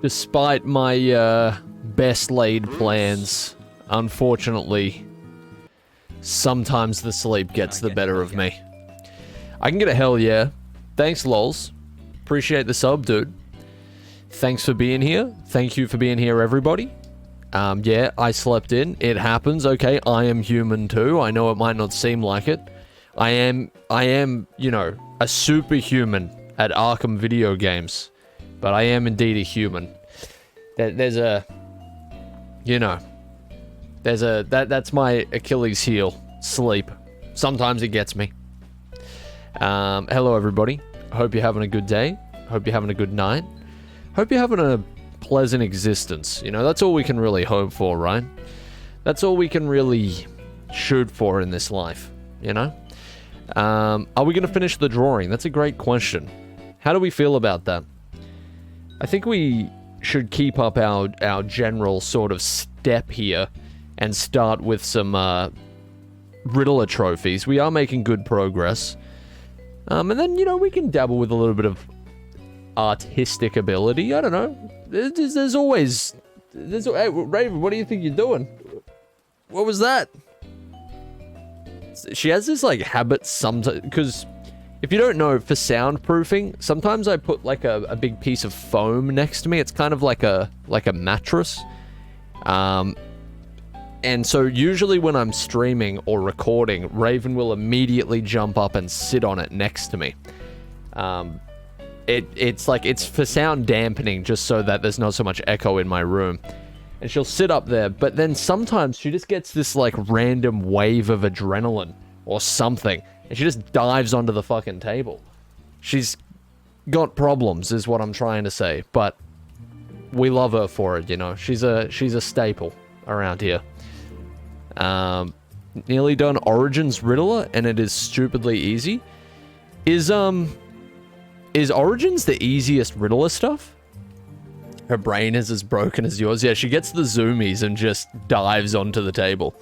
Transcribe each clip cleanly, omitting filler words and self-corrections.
Despite my best laid plans, unfortunately, sometimes the sleep gets the better of me. I can get a hell yeah. Thanks, lols. Appreciate the sub, dude. Thanks for being here. Thank you for being here, everybody. Yeah, I slept in. It happens. Okay, I am human too. I know it might not seem like it. I am, you know, a superhuman at Arkham video games. But I am indeed a human. There's a, you know, that's my Achilles heel. Sleep. Sometimes it gets me. Hello everybody. Hope you're having a good day. Hope you're having a good night. Hope you're having a pleasant existence. You know, that's all we can really hope for, right? That's all we can really shoot for in this life, you know? Are we going to finish the drawing? That's a great question. How do we feel about that? I think we should keep up our general sort of step here and start with some Riddler trophies. We are making good progress. And then, you know, we can dabble with a little bit of artistic ability. I don't know. There's always... Hey, Raven, what do you think you're doing? What was that? She has this, like, habit sometimes... Because... If you don't know, for soundproofing, sometimes I put like a big piece of foam next to me. It's kind of like a mattress. And so usually when I'm streaming or recording, Raven will immediately jump up and sit on it next to me. It's for sound dampening, just so that there's not so much echo in my room. And she'll sit up there, but then sometimes she just gets this like random wave of adrenaline or something. And she just dives onto the fucking table. She's got problems, is what I'm trying to say. But we love her for it, you know. She's a staple around here. Nearly done Origins Riddler, and it is stupidly easy. Is Origins the easiest Riddler stuff? Her brain is as broken as yours. Yeah, she gets the zoomies and just dives onto the table.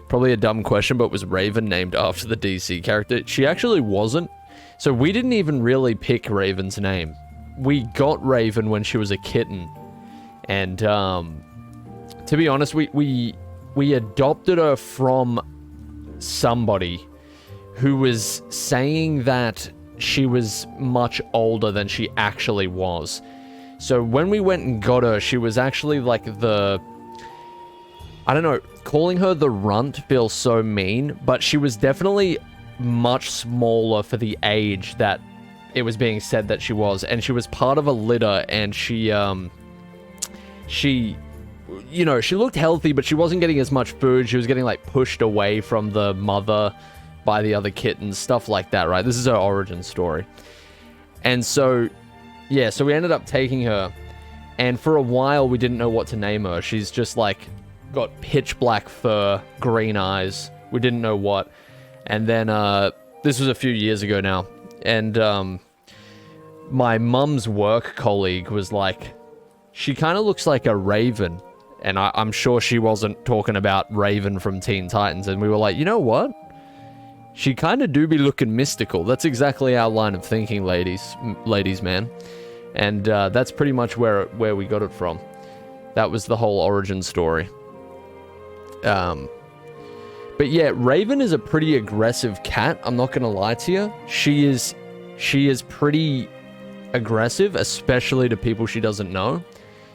Probably a dumb question, but was Raven named after the DC character? She actually wasn't. So we didn't even really pick Raven's name. We got Raven when she was a kitten. And, to be honest, we adopted her from somebody who was saying that she was much older than she actually was. So when we went and got her, she was actually like I don't know, calling her the runt feels so mean, but she was definitely much smaller for the age that it was being said that she was, and she was part of a litter, and she, you know, she looked healthy, but she wasn't getting as much food. She was getting, like, pushed away from the mother by the other kittens, stuff like that, right? This is her origin story. And so, yeah, so we ended up taking her, and for a while we didn't know what to name her. She's just, like, got pitch black fur, green eyes. We didn't know what. And then, this was a few years ago now, and, my mum's work colleague was like, she kind of looks like a raven. And I'm sure she wasn't talking about Raven from Teen Titans. And we were like, you know what? She kind of do be looking mystical. That's exactly our line of thinking, ladies, man. And that's pretty much where we got it from. That was the whole origin story. But yeah, Raven is a pretty aggressive cat. I'm not going to lie to you. She is pretty aggressive, especially to people she doesn't know.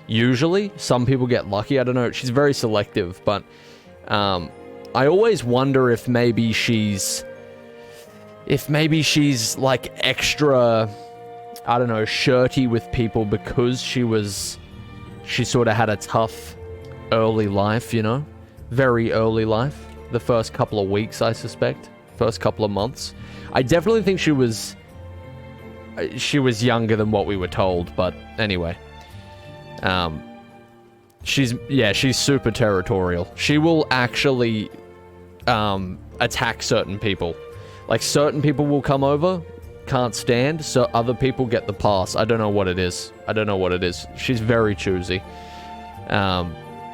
Usually, some people get lucky. I don't know. She's very selective, but I always wonder if maybe she's like extra, I don't know, shirty with people because she sort of had a tough early life, you know? Very early life. The first couple of weeks, I suspect. First couple of months. I definitely think she was younger than what we were told, but anyway. She's super territorial. She will actually attack certain people. Like, certain people will come over, can't stand, so other people get the pass. I don't know what it is. She's very choosy.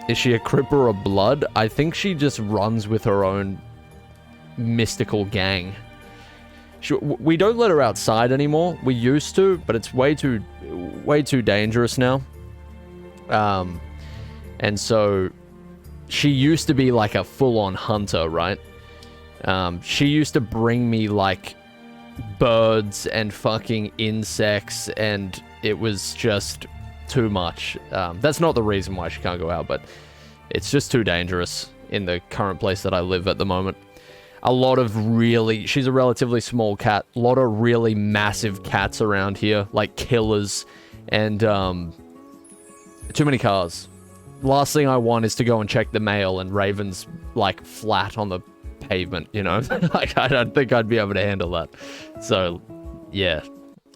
Is she a Crip or a Blood? I think she just runs with her own mystical gang. We don't let her outside anymore. We used to, but it's way too dangerous now. And so she used to be like a full-on hunter, right? She used to bring me like birds and fucking insects, and it was just too much. That's not the reason why she can't go out, but it's just too dangerous in the current place that I live at the moment. She's a relatively small cat. A lot of really massive cats around here, like killers, and too many cars. Last thing I want is to go and check the mail and Raven's like flat on the pavement, you know? Like, I don't think I'd be able to handle that. So, yeah,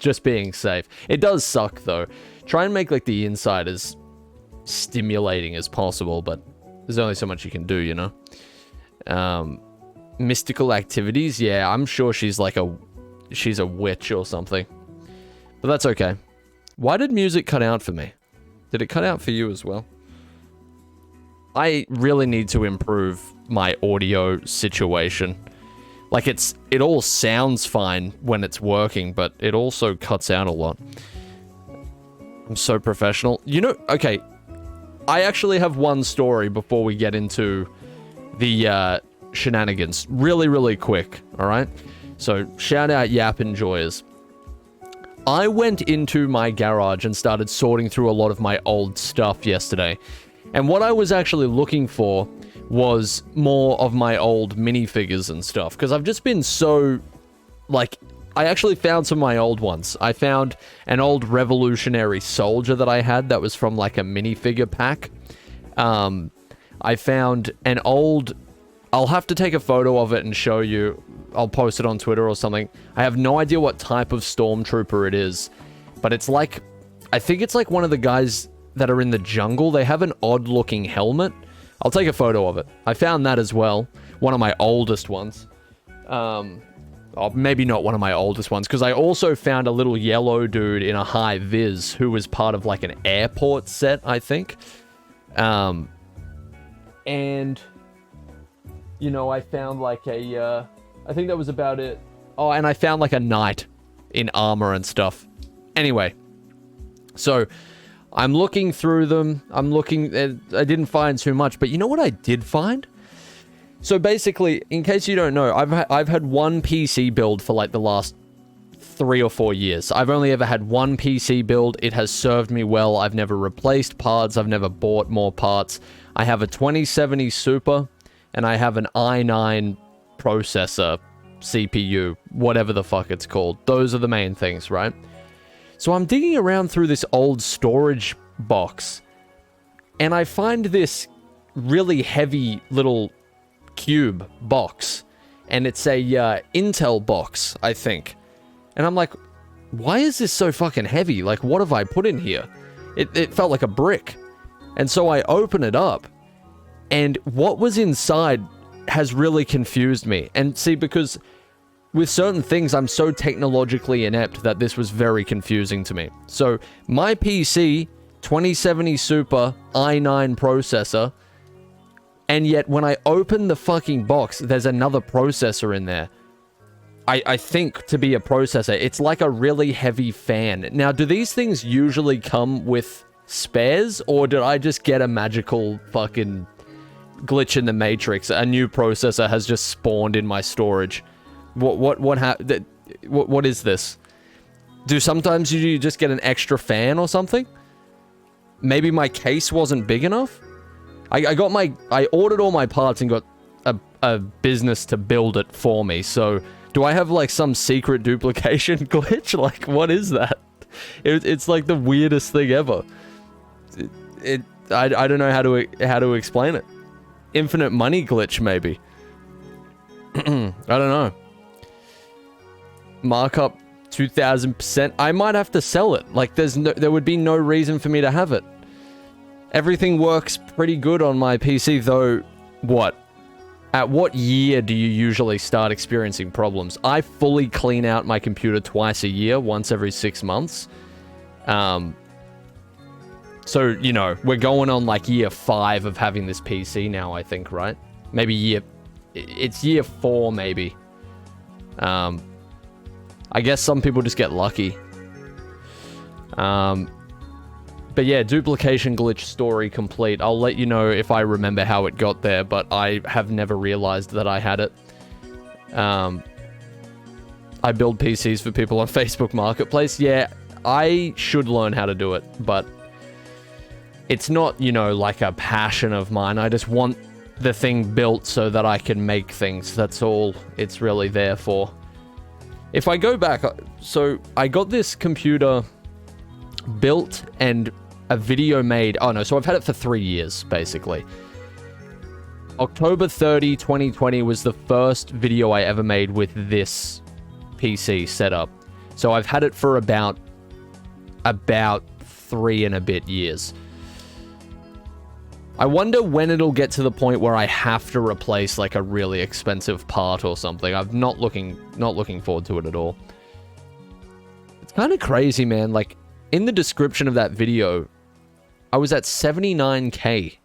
just being safe. It does suck though. Try and make like the inside as stimulating as possible, but there's only so much you can do, you know? Mystical activities, yeah, I'm sure she's a witch or something. But that's okay. Why did music cut out for me? Did it cut out for you as well? I really need to improve my audio situation. Like, it all sounds fine when it's working, but it also cuts out a lot. I'm so professional. You know, okay, I actually have one story before we get into the shenanigans. Really, really quick, alright? So, shout out Yap Enjoyers. I went into my garage and started sorting through a lot of my old stuff yesterday. And what I was actually looking for was more of my old minifigures and stuff. Because I've just been so, like, I actually found some of my old ones. I found an old Revolutionary Soldier that I had that was from, like, a minifigure pack. I found an old... I'll have to take a photo of it and show you. I'll post it on Twitter or something. I have no idea what type of stormtrooper it is. But it's like... I think it's like one of the guys that are in the jungle. They have an odd-looking helmet. I'll take a photo of it. I found that as well. One of my oldest ones. Maybe not one of my oldest ones, because I also found a little yellow dude in a high vis who was part of like an airport set, I think. And, you know, I found like I think that was about it. Oh, and I found like a knight in armor and stuff. Anyway, so I'm looking through them. I didn't find too much, but you know what I did find? So basically, in case you don't know, I've had one PC build for like the last 3 or 4 years. I've only ever had one PC build. It has served me well. I've never replaced parts. I've never bought more parts. I have a 2070 Super, and I have an i9 processor, CPU, whatever the fuck it's called. Those are the main things, right? So I'm digging around through this old storage box, and I find this really heavy little cube box, and it's a Intel box, I think. And I'm like, why is this so fucking heavy? Like, what have I put in here? It felt like a brick. And so I open it up, and what was inside has really confused me. And see, because with certain things, I'm so technologically inept that this was very confusing to me. So, my PC, 2070 Super, i9 processor, and yet when I open the fucking box, there's another processor in there. I think to be a processor. It's like a really heavy fan. Now, do these things usually come with spares, or did I just get a magical fucking glitch in the Matrix? A new processor has just spawned in my storage. What is this? Do sometimes you just get an extra fan or something? Maybe my case wasn't big enough? I ordered all my parts and got a business to build it for me, so do I have like some secret duplication glitch? Like, what is that? It's like the weirdest thing ever. I don't know how to explain it. Infinite money glitch, maybe. I don't know. Markup 2000%. I might have to sell it. Like, there would be no reason for me to have it. Everything works pretty good on my PC, though. At what year do you usually start experiencing problems? I fully clean out my computer twice a year, once every 6 months. So, you know, we're going on like year 5 of having this PC now, I think, right? Maybe it's year 4, maybe. I guess some people just get lucky. But yeah, duplication glitch story complete. I'll let you know if I remember how it got there, but I have never realized that I had it. I build PCs for people on Facebook Marketplace. Yeah, I should learn how to do it, but it's not, you know, like a passion of mine. I just want the thing built so that I can make things. That's all it's really there for. If I go back, so I got this computer built and a video made. Oh no, so I've had it for 3 years, basically. October 30, 2020 was the first video I ever made with this PC setup. So I've had it for about 3 and a bit years. I wonder when it'll get to the point where I have to replace like a really expensive part or something. I'm not looking forward to it at all. It's kind of crazy, man. Like, in the description of that video, I was at 79k.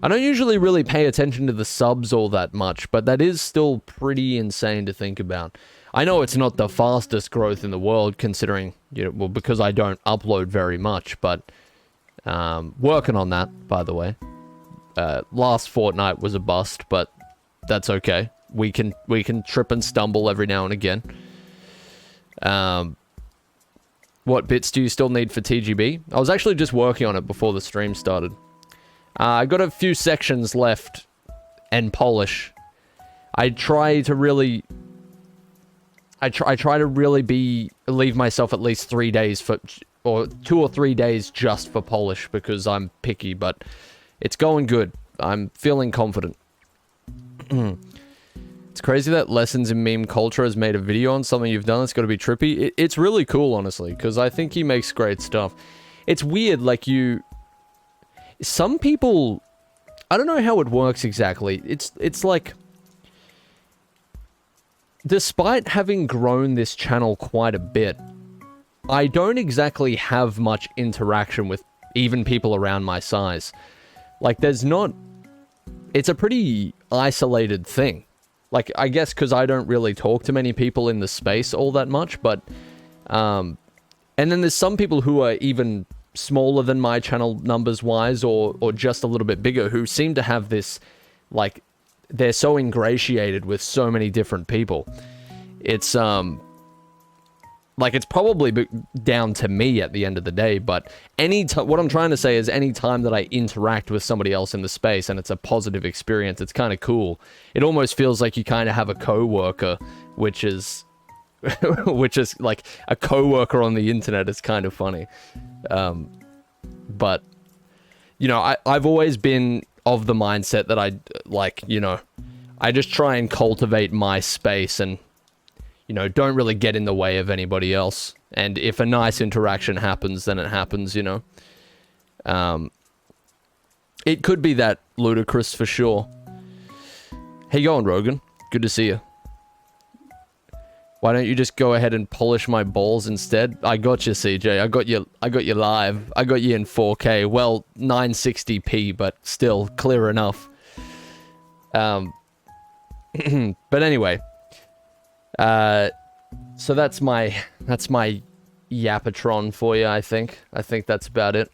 I don't usually really pay attention to the subs all that much, but that is still pretty insane to think about. I know it's not the fastest growth in the world, considering, you know, well, because I don't upload very much, but working on that, by the way. Last fortnight was a bust, but that's okay. We can trip and stumble every now and again. What bits do you still need for TGB? I was actually just working on it before the stream started. I got a few sections left and polish. I try to really leave myself at least 3 days or 2 or 3 days just for polish, because I'm picky, but it's going good. I'm feeling confident. It's crazy that Lessons in Meme Culture has made a video on something you've done. It's got to be trippy. It's really cool, honestly, because I think he makes great stuff. It's weird, like some people, I don't know how it works exactly. It's like, despite having grown this channel quite a bit, I don't exactly have much interaction with even people around my size. Like, it's a pretty isolated thing. Like, I guess because I don't really talk to many people in the space all that much, but, and then there's some people who are even smaller than my channel numbers-wise, or just a little bit bigger, who seem to have this, like, they're so ingratiated with so many different people. It's Like, it's probably down to me at the end of the day, but what I'm trying to say is any time that I interact with somebody else in the space and it's a positive experience, it's kind of cool. It almost feels like you kind of have a co-worker, which is like a co-worker on the internet. It's kind of funny. But, you know, I've always been of the mindset that I just try and cultivate my space and, you know, don't really get in the way of anybody else. And if a nice interaction happens, then it happens, you know. It could be that ludicrous for sure. How you going, Rogan? Good to see you. Why don't you just go ahead and polish my balls instead? I got you, CJ. I got you live. I got you in 4K. Well, 960p, but still clear enough. But anyway, so that's my Yapatron for you, I think. I think that's about it.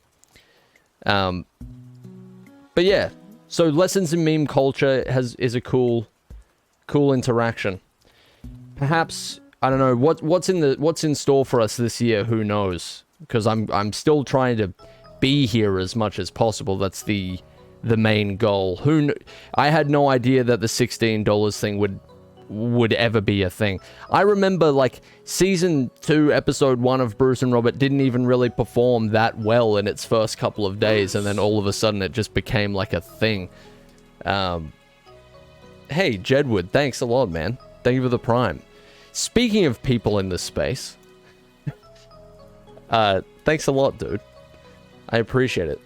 But yeah, so lessons in meme culture is a cool interaction. Perhaps, I don't know, what's in store for us this year, who knows? Because I'm still trying to be here as much as possible. That's the main goal. I had no idea that the $16 thing would ever be a thing. I remember, like, season 2, episode 1 of Bruce and Robert didn't even really perform that well in its first couple of days, and then all of a sudden it just became like a thing. Hey, Jedward, thanks a lot, man. Thank you for the Prime. Speaking of people in this space, thanks a lot, dude. I appreciate it.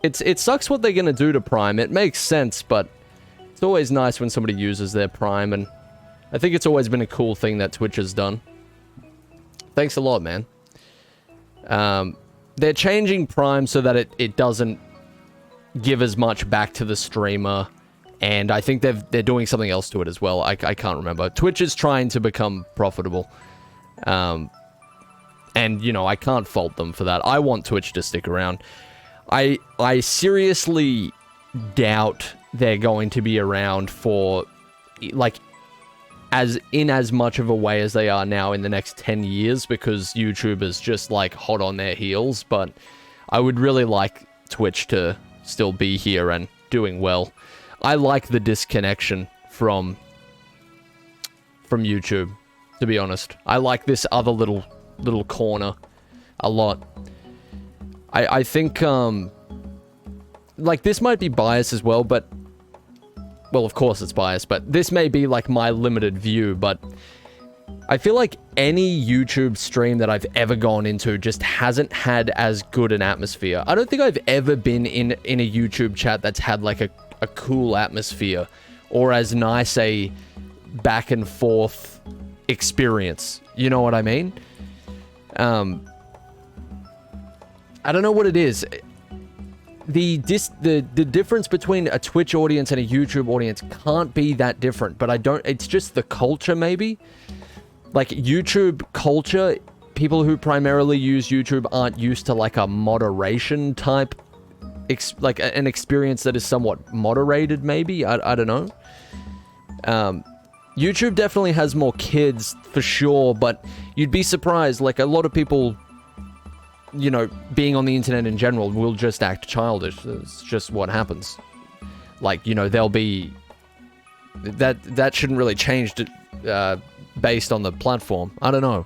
It sucks what they're gonna do to Prime. It makes sense, but it's always nice when somebody uses their Prime, and I think it's always been a cool thing that Twitch has done. Thanks a lot, man. They're changing Prime so that it doesn't give as much back to the streamer, and I think they're doing something else to it as well. I can't remember. Twitch is trying to become profitable. And, you know, I can't fault them for that. I want Twitch to stick around. I seriously doubt they're going to be around for, like, as much of a way as they are now in the next 10 years, because YouTube is just, like, hot on their heels. But I would really like Twitch to still be here and doing well. I like the disconnection from YouTube, to be honest. I like this other little corner a lot. I think, like, this might be biased as well, but, well, of course it's biased, but this may be, like, my limited view, but I feel like any YouTube stream that I've ever gone into just hasn't had as good an atmosphere. I don't think I've ever been in a YouTube chat that's had, like, a cool atmosphere, or as nice a back and forth experience. You know what I mean? I don't know what it is. The difference between a Twitch audience and a YouTube audience can't be that different, but it's just the culture, maybe? Like, YouTube culture, people who primarily use YouTube aren't used to, like, a moderation type, like, an experience that is somewhat moderated, maybe? I don't know. YouTube definitely has more kids, for sure, but you'd be surprised, like, a lot of people, you know, being on the internet in general will just act childish. It's just what happens. Like, you know, they'll be... That shouldn't really change based on the platform. I don't know.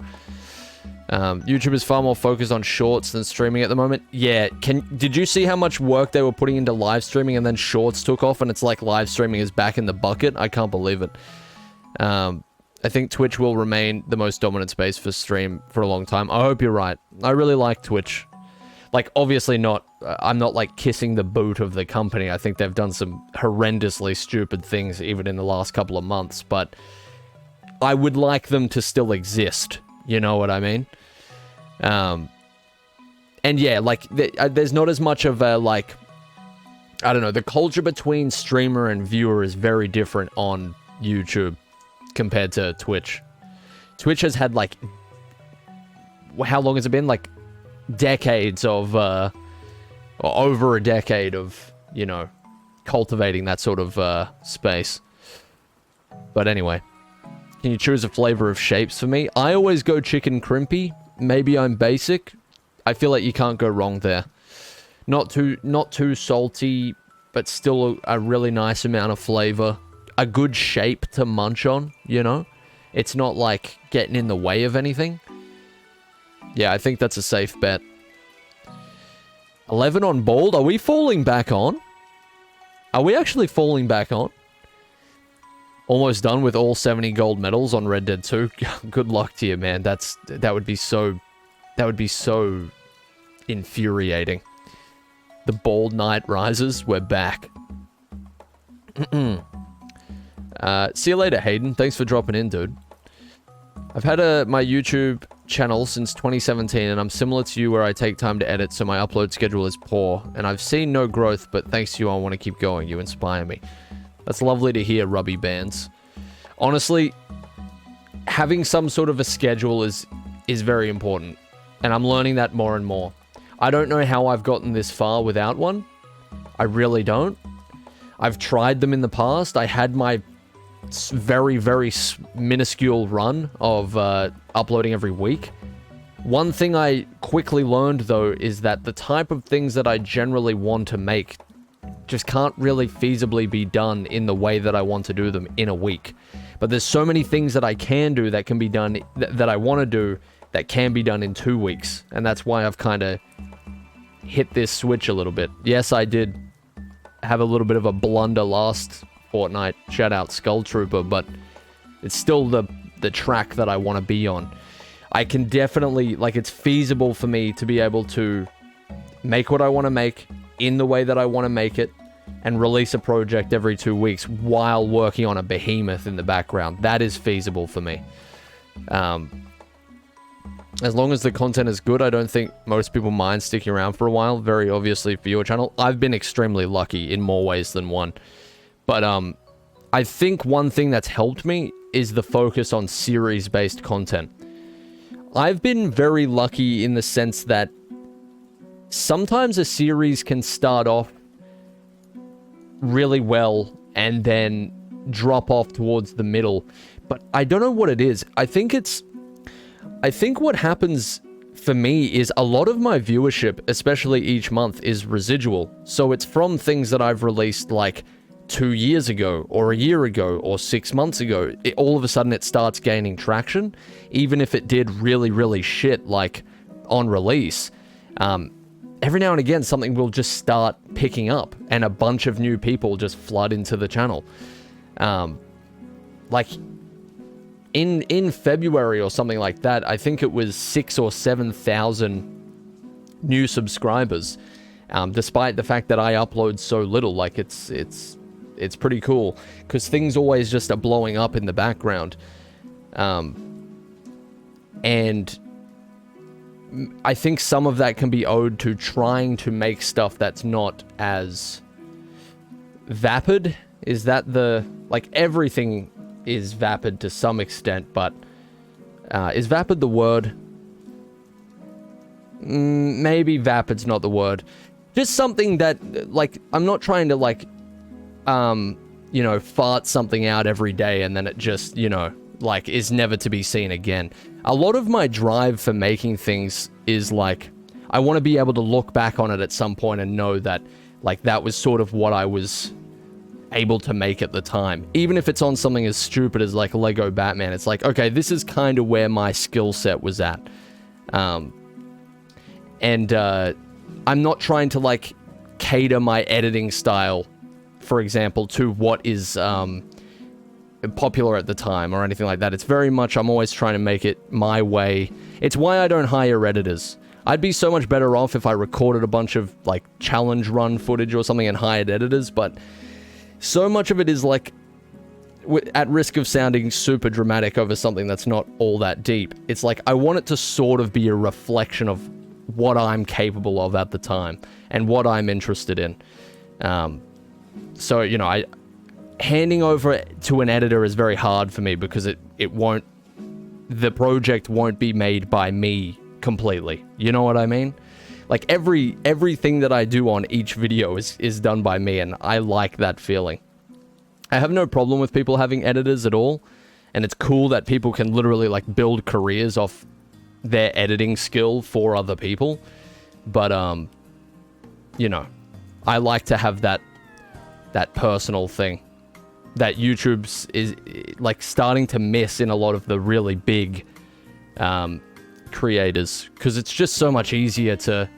YouTube is far more focused on shorts than streaming at the moment. Yeah, did you see how much work they were putting into live streaming, and then shorts took off, and it's like live streaming is back in the bucket? I can't believe it. I think Twitch will remain the most dominant space for stream for a long time. I hope you're right. I really like Twitch. Like, obviously not, I'm not, like, kissing the boot of the company. I think they've done some horrendously stupid things even in the last couple of months, but I would like them to still exist. You know what I mean? And yeah, like, there's not as much of a, like, I don't know, the culture between streamer and viewer is very different on YouTube compared to Twitch. Twitch has had, like, how long has it been? Like, decades of, or over a decade of, you know, cultivating that sort of, space. But anyway. Can you choose a flavor of shapes for me? I always go chicken crimpy. Maybe I'm basic. I feel like you can't go wrong there. Not too salty, but still a really nice amount of flavor. A good shape to munch on, you know? It's not like getting in the way of anything. Yeah, I think that's a safe bet. 11 on bald. Are we falling back on? Are we actually falling back on? Almost done with all 70 gold medals on Red Dead 2. Good luck to you, man. That would be so infuriating. The bald knight rises. We're back. See you later, Hayden. Thanks for dropping in, dude. I've had my YouTube channel since 2017, and I'm similar to you where I take time to edit, so my upload schedule is poor, and I've seen no growth, but thanks to you, I want to keep going. You inspire me. That's lovely to hear, Rubby Bands. Honestly, having some sort of a schedule is very important, and I'm learning that more and more. I don't know how I've gotten this far without one. I really don't. I've tried them in the past. I had my very, very minuscule run of uploading every week. One thing I quickly learned, though, is that the type of things that I generally want to make just can't really feasibly be done in the way that I want to do them in a week. But there's so many things that I can do that can be done, that I want to do, that can be done in 2 weeks. And that's why I've kind of hit this switch a little bit. Yes, I did have a little bit of a blunder last fortnight. Shout out Skull Trooper, but it's still the track that I want to be on. I can definitely, like, it's feasible for me to be able to make what I want to make in the way that I want to make it and release a project every 2 weeks while working on a behemoth in the background. That is feasible for me. As long as the content is good, I don't think most people mind sticking around for a while. Very obviously for your channel. I've been extremely lucky in more ways than one. But I think one thing that's helped me is the focus on series-based content. I've been very lucky in the sense that sometimes a series can start off really well and then drop off towards the middle. But I don't know what it is. I think what happens for me is a lot of my viewership, especially each month, is residual. So it's from things that I've released like 2 years ago, or a year ago, or 6 months ago. All of a sudden it starts gaining traction, even if it did really, really shit, like, on release. Every now and again, something will just start picking up, and a bunch of new people just flood into the channel. Like, in February or something like that, I think it was 6,000 or 7,000 new subscribers, despite the fact that I upload so little. Like, it's pretty cool, because things always just are blowing up in the background. And I think some of that can be owed to trying to make stuff that's not as vapid. Is that like, everything is vapid to some extent, but is vapid the word? Maybe vapid's not the word. Just something that, like, I'm not trying to, like, you know, fart something out every day and then it just, you know, like, is never to be seen again. A lot of my drive for making things is, like, I want to be able to look back on it at some point and know that, like, that was sort of what I was able to make at the time. Even if it's on something as stupid as, like, Lego Batman, it's like, okay, this is kind of where my skill set was at. I'm not trying to, like, cater my editing style, for example, to what is popular at the time or anything like that. It's very much, I'm always trying to make it my way. It's why I don't hire editors. I'd be so much better off if I recorded a bunch of, like, challenge run footage or something and hired editors, but so much of it is, like, at risk of sounding super dramatic over something that's not all that deep. It's like, I want it to sort of be a reflection of what I'm capable of at the time and what I'm interested in. So, you know, handing over to an editor is very hard for me, because the project won't be made by me completely. You know what I mean? Like, everything that I do on each video is done by me, and I like that feeling. I have no problem with people having editors at all. And it's cool that people can literally, like, build careers off their editing skill for other people. But, you know, I like to have that personal thing that YouTube's is, like, starting to miss in a lot of the really big creators. Because it's just so much easier to...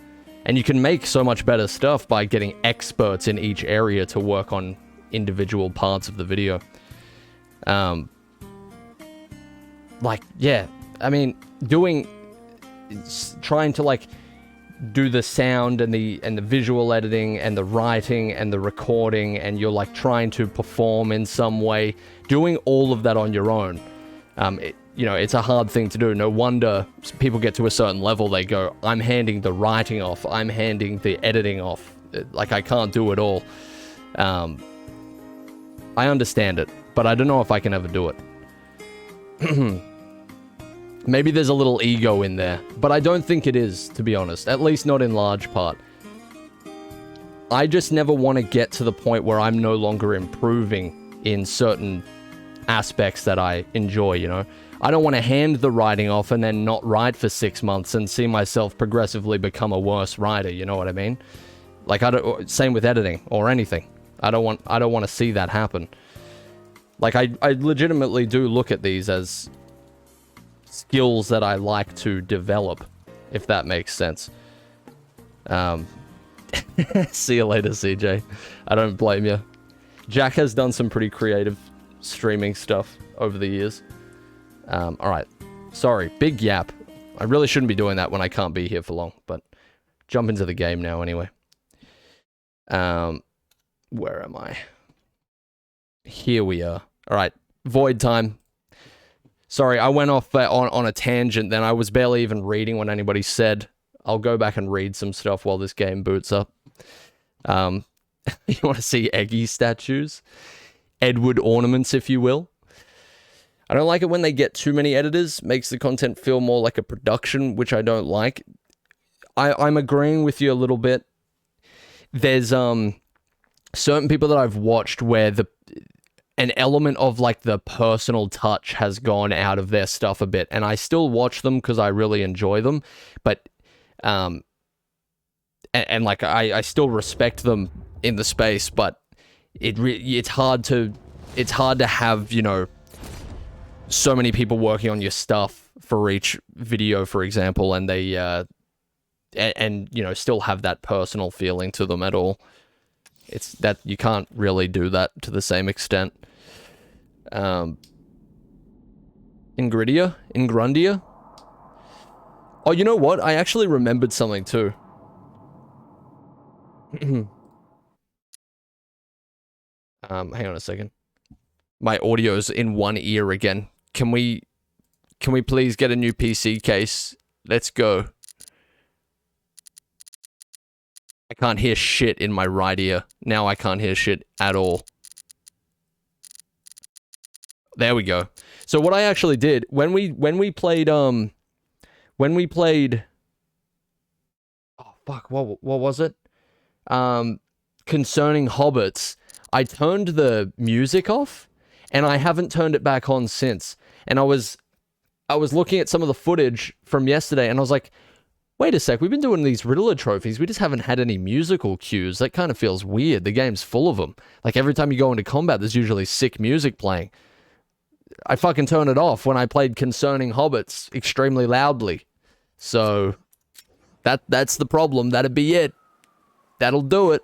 And you can make so much better stuff by getting experts in each area to work on individual parts of the video. Like, yeah, I mean, trying to, like, do the sound and the visual editing and the writing and the recording, and you're, like, trying to perform in some way, doing all of that on your own. You know, it's a hard thing to do. No wonder people get to a certain level, they go, I'm handing the writing off, I'm handing the editing off. Like, I can't do it all. I understand it, but I don't know if I can ever do it. Maybe there's a little ego in there, but I don't think it is, to be honest. At least not in large part. I just never want to get to the point where I'm no longer improving in certain aspects that I enjoy, you know? I don't want to hand the writing off and then not write for 6 months and see myself progressively become a worse writer, you know what I mean? Like, same with editing or anything. I don't want to see that happen. Like, I legitimately do look at these as skills that I like to develop, if that makes sense. See you later, CJ. I don't blame you. Jack has done some pretty creative streaming stuff over the years. Alright. Sorry, big yap. I really shouldn't be doing that when I can't be here for long, but jump into the game now anyway. Where am I? Here we are. Alright, void time. Sorry, I went off on a tangent then. I was barely even reading what anybody said. I'll go back and read some stuff while this game boots up. You want to see Eggy statues? Edward ornaments, if you will. I don't like it when they get too many editors. Makes the content feel more like a production, which I don't like. I'm agreeing with you a little bit. There's certain people that I've watched where an element of, like, the personal touch has gone out of their stuff a bit, and I still watch them because I really enjoy them, but like, I still respect them in the space, but it's hard to have, you know, so many people working on your stuff for each video, for example, and they and you know, still have that personal feeling to them at all. It's that you can't really do that to the same extent. Ingrundia? Oh, you know what? I actually remembered something too. Hang on a second. My audio's in one ear again. Can we please get a new PC case? Let's go. I can't hear shit in my right ear. Now I can't hear shit at all. There we go. So what I actually did when we played oh fuck, what was it? Concerning Hobbits, I turned the music off and I haven't turned it back on since. And I was looking at some of the footage from yesterday and I was like, wait a sec, we've been doing these Riddler trophies, we just haven't had any musical cues. That kind of feels weird. The game's full of them. Like, every time you go into combat, there's usually sick music playing. I fucking turned it off when I played Concerning Hobbits extremely loudly. So, that's the problem. That'd be it. That'll do it.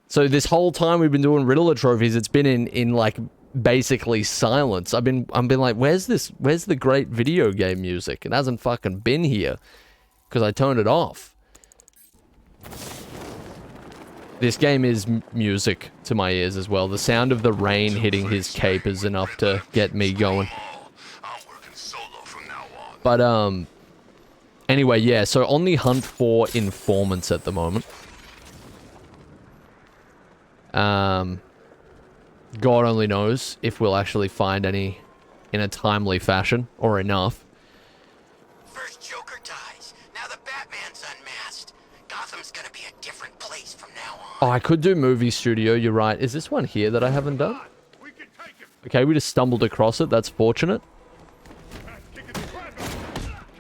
So this whole time we've been doing Riddler trophies, it's been in like, basically silence. I've been like, where's the great video game music? It hasn't fucking been here. Because I turned it off. This game is music to my ears as well. The sound of the rain hitting his cape is enough to get me going. But, anyway, yeah, so on the hunt for informants at the moment. God only knows if we'll actually find any in a timely fashion, or enough. First Joker dies, now the Batman's unmasked. Gotham's gonna be a different place from now on. Oh, I could do movie studio, you're right. Is this one here that I haven't done? We can take him. Okay, we just stumbled across it. That's fortunate.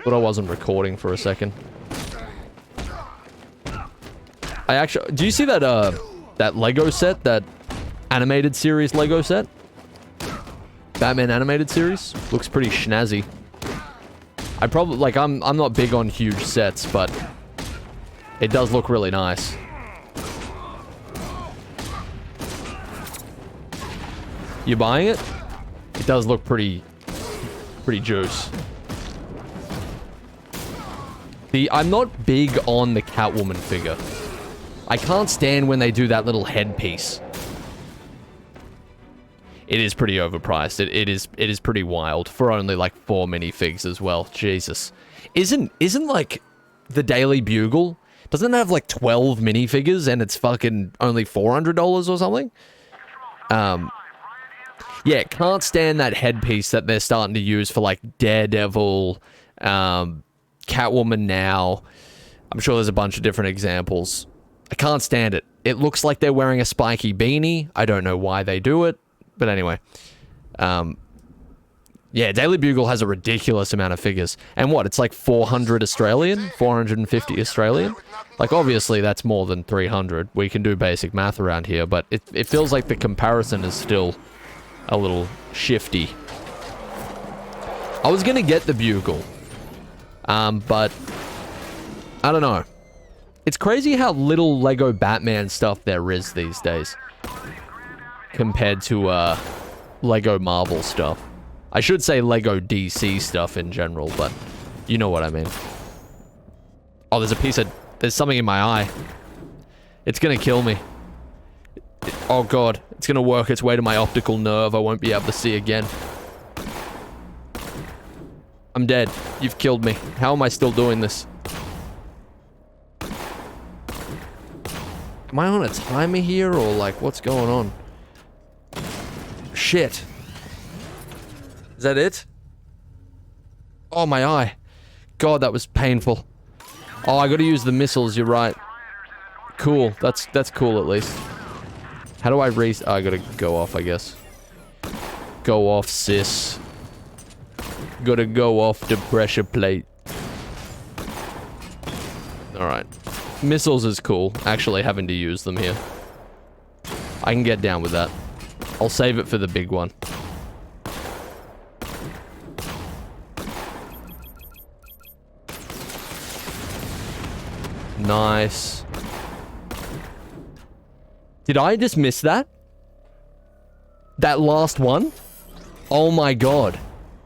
But I wasn't recording for a second. I actually... Do you see that, that Lego set? That animated series Lego set? Batman animated series? Looks pretty snazzy. I probably... Like, I'm not big on huge sets, but... It does look really nice. You buying it? It does look pretty juice. I'm not big on the Catwoman figure. I can't stand when they do that little headpiece. It is pretty overpriced. It is pretty wild for only like 4 minifigs as well. Jesus. Isn't like the Daily Bugle? Doesn't it have like 12 minifigures and it's fucking only $400 or something? Yeah, can't stand that headpiece that they're starting to use for like Daredevil, Catwoman now. I'm sure there's a bunch of different examples. I can't stand it. It looks like they're wearing a spiky beanie. I don't know why they do it. But anyway. Yeah, Daily Bugle has a ridiculous amount of figures. And what, it's like 400 Australian? 450 Australian? Like, obviously, that's more than 300. We can do basic math around here, but it feels like the comparison is still a little shifty. I was gonna get the Bugle. But... I don't know. It's crazy how little Lego Batman stuff there is these days. Compared to, Lego Marvel stuff. I should say Lego DC stuff in general, but you know what I mean. Oh, there's something in my eye. It's gonna kill me. Oh god, it's gonna work its way to my optical nerve. I won't be able to see again. I'm dead. You've killed me. How am I still doing this? Am I on a timer here, or like, what's going on? Shit. Is that it? Oh, my eye. God, that was painful. Oh, I gotta use the missiles, you're right. Cool. That's cool, at least. How do I raise... Oh, I gotta go off, I guess. Go off, sis. Gotta go off the pressure plate. Alright. Missiles is cool, actually having to use them here. I can get down with that. I'll save it for the big one. Nice. Did I just miss that? That last one? Oh my god.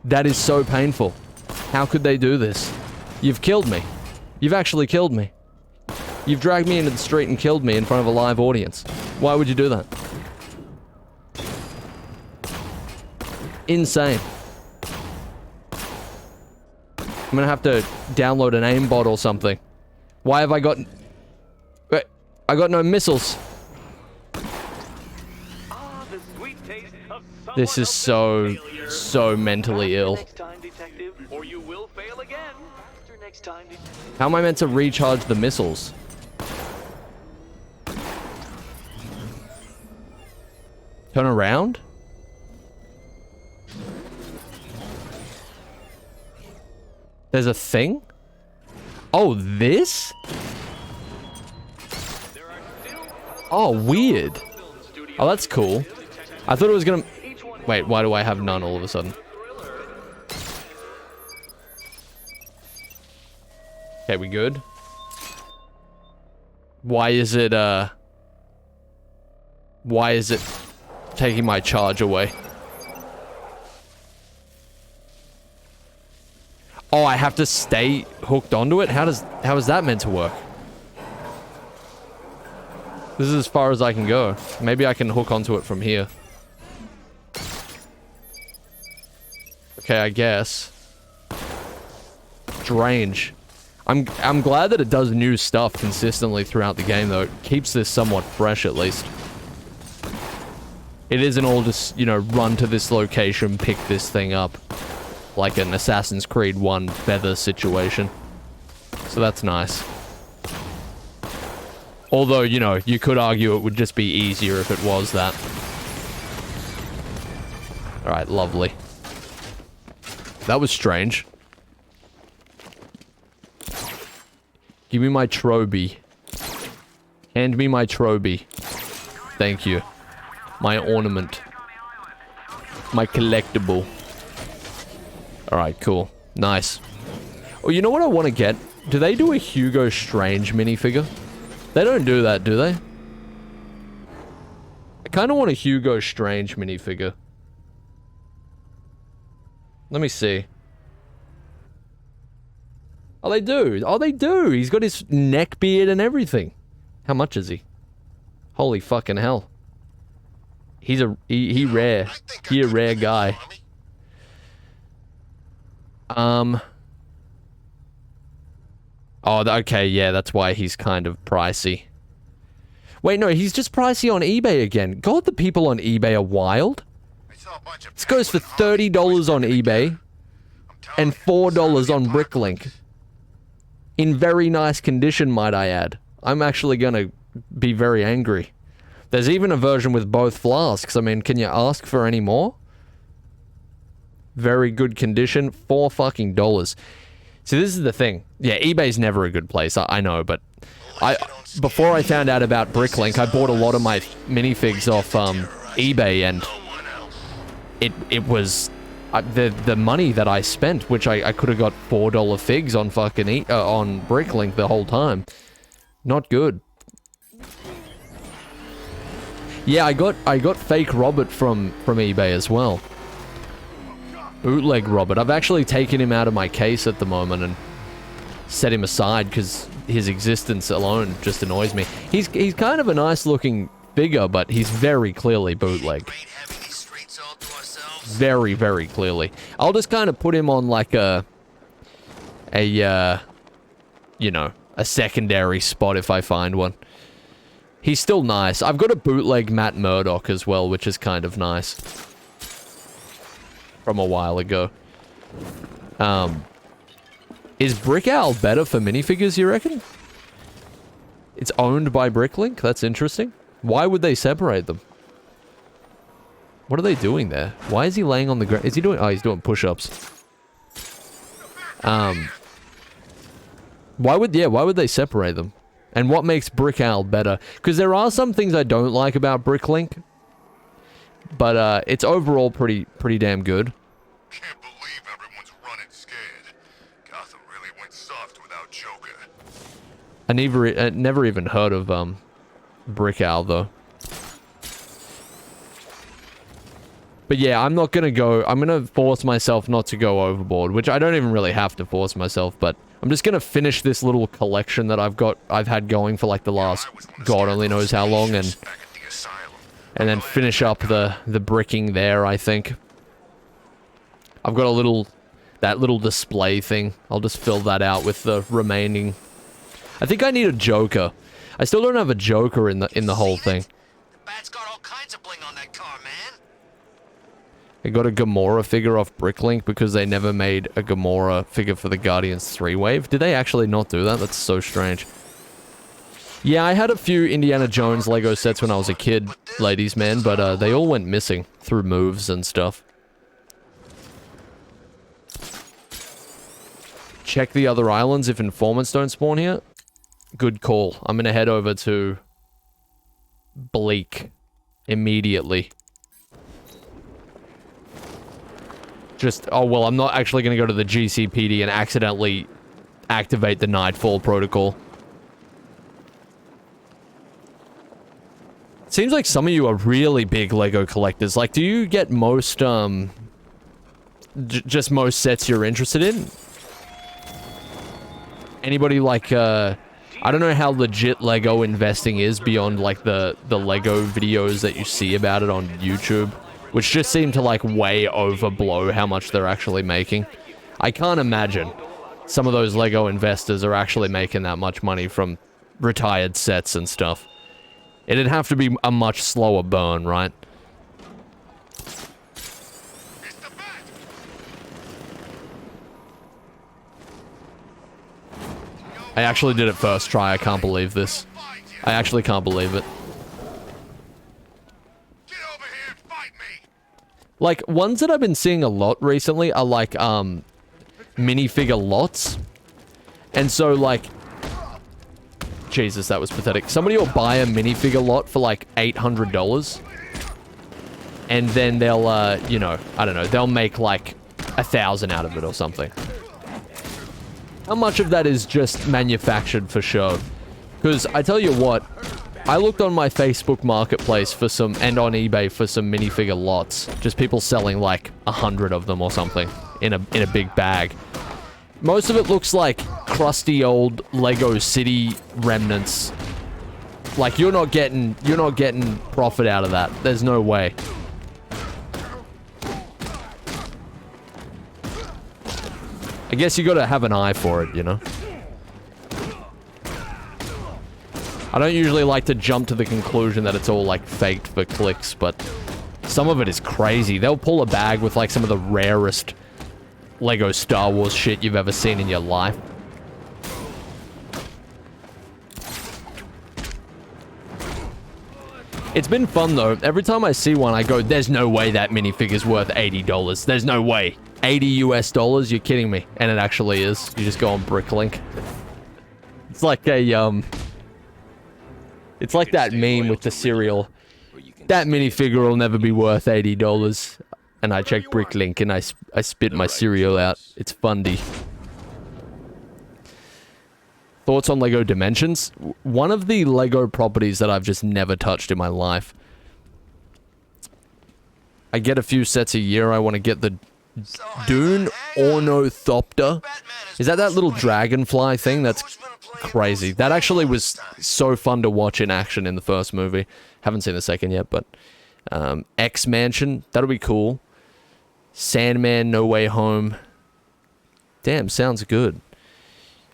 That is so painful. How could they do this? You've killed me. You've actually killed me. You've dragged me into the street and killed me in front of a live audience. Why would you do that? Insane. I'm gonna have to download an aimbot or something. Why have I got... Wait, I got no missiles. This is so mentally ill. How am I meant to recharge the missiles? Turn around? There's a thing? Oh, this? Oh, weird. Oh, that's cool. I thought it was gonna... Wait, why do I have none all of a sudden? Okay, we good? Why is it taking my charge away? Oh, I have to stay hooked onto it? How is that meant to work? This is as far as I can go. Maybe I can hook onto it from here. Okay, I guess. Strange. I'm glad that it does new stuff consistently throughout the game, though. It keeps this somewhat fresh, at least. It isn't all just, you know, run to this location, pick this thing up. Like an Assassin's Creed 1 feather situation. So that's nice. Although, you know, you could argue it would just be easier if it was that. Alright, lovely. That was strange. Give me my trophy. Hand me my trophy. Thank you. My ornament. My collectible. Alright, cool. Nice. Oh, you know what I want to get? Do they do a Hugo Strange minifigure? They don't do that, do they? I kind of want a Hugo Strange minifigure. Let me see. Oh, they do. Oh, they do. He's got his neck beard and everything. How much is he? Holy fucking hell. He's a... He rare. He a rare guy. Oh, okay, yeah, that's why he's kind of pricey. Wait, no, he's just pricey on eBay again. God, the people on eBay are wild. This goes for $30 on eBay and $4 on Bricklink. In very nice condition, might I add. I'm actually gonna be very angry. There's even a version with both flasks. I mean, can you ask for any more? Very good condition, $4 fucking. See, this is the thing. Yeah, eBay's never a good place, I know, but before I found out about Bricklink, I bought a lot of my minifigs off eBay, and it was the money that I spent, which I could have got $4 figs on fucking on Bricklink the whole time. Not good. Yeah, I got fake Robert from eBay as well. Bootleg Robert. I've actually taken him out of my case at the moment and set him aside because his existence alone just annoys me. He's kind of a nice looking figure, but he's very clearly bootleg. Very, very clearly. I'll just kind of put him on like you know, a secondary spot if I find one. He's still nice. I've got a bootleg Matt Murdock as well, which is kind of nice. From a while ago. Is Brick Owl better for minifigures, you reckon? It's owned by Bricklink? That's interesting. Why would they separate them? What are they doing there? Why is he laying on the ground? Is he doing... Oh, he's doing push-ups. Why would they separate them? And what makes Brick Owl better? Because there are some things I don't like about Bricklink. But, it's overall pretty damn good. Can't believe everyone's running scared. Gotham really went soft without Joker. I never even heard of, Brick Owl, though. But yeah, I'm gonna force myself not to go overboard, which I don't even really have to force myself, but I'm just gonna finish this little collection that I've had going for like the last God only knows how long, and then finish up the bricking there, I think. I've got that little display thing. I'll just fill that out with the remaining. I think I need a Joker. I still don't have a Joker in the whole thing. The Bat's got all kinds of bling on that car, man. I got a Gamora figure off Bricklink because they never made a Gamora figure for the Guardians 3 wave. Did they actually not do that? That's so strange. Yeah, I had a few Indiana Jones Lego sets when I was a kid, ladies man, but they all went missing through moves and stuff. Check the other islands if informants don't spawn here. Good call. I'm gonna head over to Bleak immediately. Oh well, I'm not actually gonna go to the GCPD and accidentally activate the Nightfall protocol. Seems like some of you are really big Lego collectors. Like, do you get most, just most sets you're interested in? Anybody like, I don't know how legit Lego investing is beyond, like, the Lego videos that you see about it on YouTube, which just seem to, like, way overblow how much they're actually making. I can't imagine some of those Lego investors are actually making that much money from retired sets and stuff. It'd have to be a much slower burn, right? I actually did it first try. I can't believe this. I actually can't believe it. Like, ones that I've been seeing a lot recently are like, minifigure lots. And so, like... Jesus, that was pathetic. Somebody will buy a minifigure lot for like $800. And then they'll, you know, I don't know, they'll make like 1,000 out of it or something. How much of that is just manufactured for show? Because I tell you what, I looked on my Facebook marketplace for some, and on eBay for some minifigure lots. Just people selling like 100 of them or something in a big bag. Most of it looks like crusty old Lego City remnants. Like, you're not getting profit out of that. There's no way. I guess you gotta have an eye for it, you know? I don't usually like to jump to the conclusion that it's all, like, faked for clicks, but some of it is crazy. They'll pull a bag with, like, some of the rarest Lego Star Wars shit you've ever seen in your life. It's been fun, though. Every time I see one, I go, there's no way that minifigure's worth $80. There's no way. 80 US dollars? You're kidding me. And it actually is. You just go on Bricklink. It's like a, it's like that meme with the cereal. That minifigure will never be worth $80. And I check Bricklink and I spit my cereal out. It's fundy. Thoughts on Lego Dimensions? One of the Lego properties that I've just never touched in my life. I get a few sets a year. I want to get the Dune Ornithopter. Is that little dragonfly thing? That's crazy. That actually was so fun to watch in action in the first movie. Haven't seen the second yet, but... X-Mansion. That'll be cool. Sandman, No Way Home. Damn, sounds good.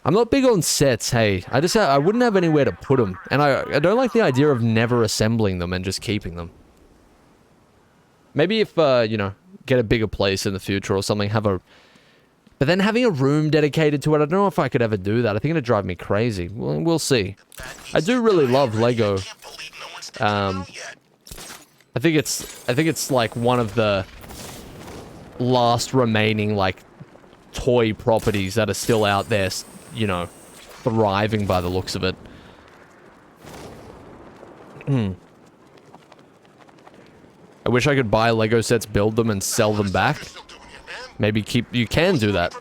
I'm not big on sets, hey. I wouldn't have anywhere to put them. And I don't like the idea of never assembling them and just keeping them. Maybe if, you know, get a bigger place in the future or something, have a... But then having a room dedicated to it, I don't know if I could ever do that. I think it'd drive me crazy. We'll see. I do really love Lego. I think it's like one of the last remaining, like, toy properties that are still out there, you know, thriving by the looks of it. I wish I could buy Lego sets, build them, and sell them back. Maybe you can do that.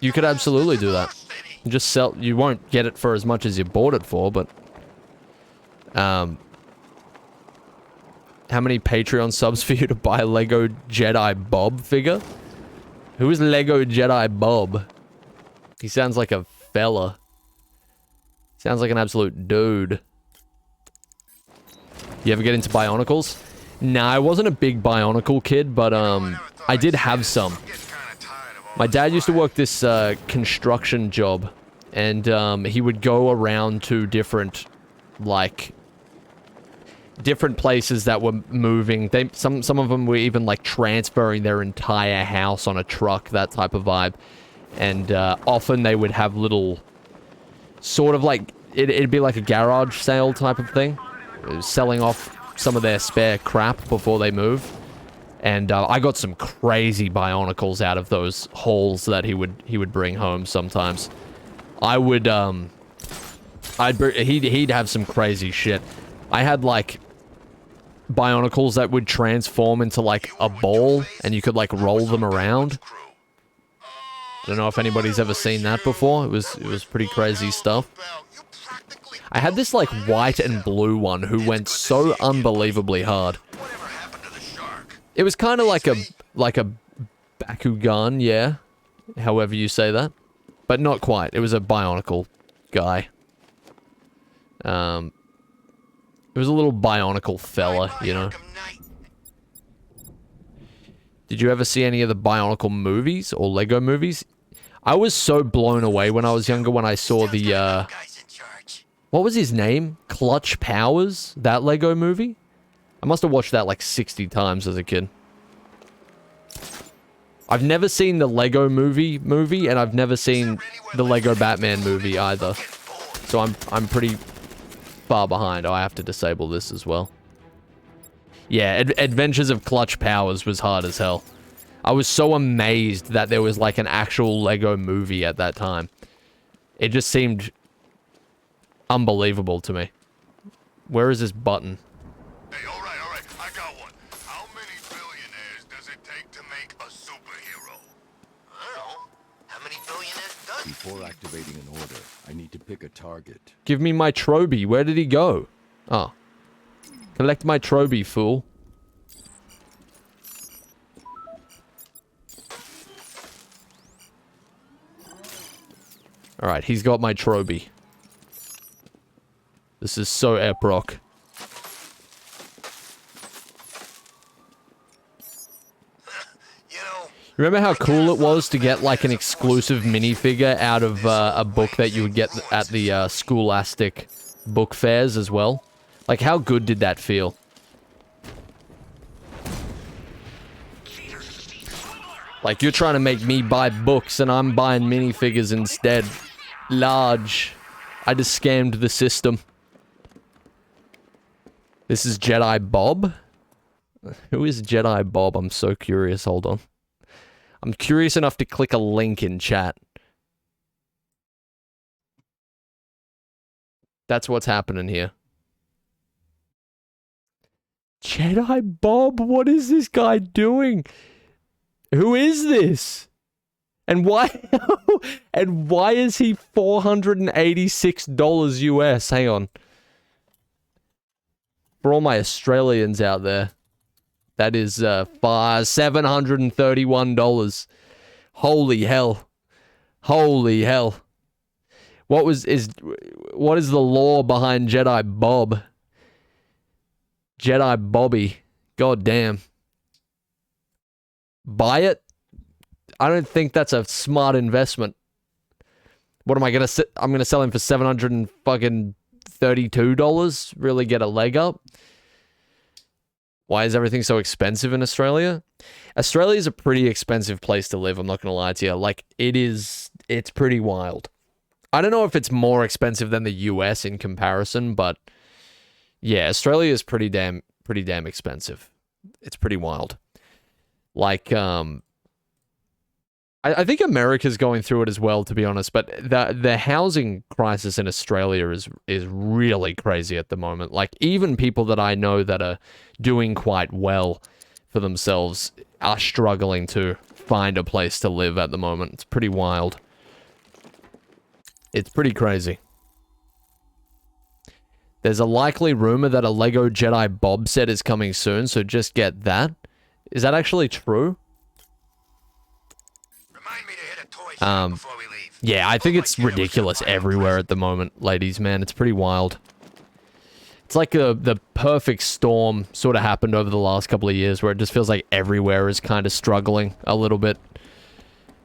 You could absolutely do that. Just sell, you won't get it for as much as you bought it for, but... How many Patreon subs for you to buy a Lego Jedi Bob figure? Who is Lego Jedi Bob? He sounds like a fella. Sounds like an absolute dude. You ever get into Bionicles? Nah, I wasn't a big Bionicle kid, but I did have some. My dad used to work this construction job, and he would go around to different, like... different places that were moving. Some of them were even like transferring their entire house on a truck, that type of vibe. And often they would have little, sort of like, it'd be like a garage sale type of thing, selling off some of their spare crap before they move. And I got some crazy Bionicles out of those hauls that he would bring home sometimes. I would he'd have some crazy shit. I had like Bionicles that would transform into like a ball and you could like roll them around. I don't know if anybody's ever seen that before. It was pretty crazy stuff. I had this like white and blue one who went so unbelievably hard. It was kind of like a Bakugan, yeah. However you say that. But not quite. It was a Bionicle guy. It was a little Bionicle fella, you know. Did you ever see any of the Bionicle movies or Lego movies? I was so blown away when I was younger when I saw the, what was his name? Clutch Powers? That Lego movie? I must have watched that like 60 times as a kid. I've never seen the Lego movie, and I've never seen the Lego Batman movie either. So I'm pretty far behind. Oh, I have to disable this as well. Yeah, Adventures of Clutch Powers was hard as hell. I was so amazed that there was like an actual Lego movie at that time. It just seemed unbelievable to me. Where is this button? Hey, all right, I got one. How many billionaires does it take to make a superhero? I don't know. How many billionaires does? Before activating an order, I need to pick a target. Give me my Troby. Where did he go? Oh. Collect my Troby, fool. Alright, he's got my Troby. This is so epic. Remember how cool it was to get like an exclusive minifigure out of a book that you would get at the Scholastic book fairs as well? Like, how good did that feel? Like, you're trying to make me buy books and I'm buying minifigures instead. Large. I just scammed the system. This is Jedi Bob? Who is Jedi Bob? I'm so curious. Hold on. I'm curious enough to click a link in chat. That's what's happening here. Jedi Bob? What is this guy doing? Who is this? And why and why is he $486 US? Hang on. For all my Australians out there, that is $731. Holy hell. Holy hell. What is the lore behind Jedi Bob? Jedi Bobby. God damn. Buy it? I don't think that's a smart investment. What am I gonna I'm gonna sell him for $732? Really get a leg up? Why is everything so expensive in Australia? Australia is a pretty expensive place to live, I'm not gonna lie to you. Like, it's pretty wild. I don't know if it's more expensive than the US in comparison, but yeah, Australia is pretty damn expensive. It's pretty wild. Like, I think America's going through it as well, to be honest, but the housing crisis in Australia is really crazy at the moment. Like, even people that I know that are doing quite well for themselves are struggling to find a place to live at the moment. It's pretty wild. It's pretty crazy. There's a likely rumor that a Lego Jedi Bob set is coming soon, so just get that. Is that actually true? Remind me to hit a toy shop before we leave. Yeah, I think it's ridiculous everywhere at the moment, ladies, man. It's pretty wild. It's like the perfect storm sort of happened over the last couple of years where it just feels like everywhere is kind of struggling a little bit.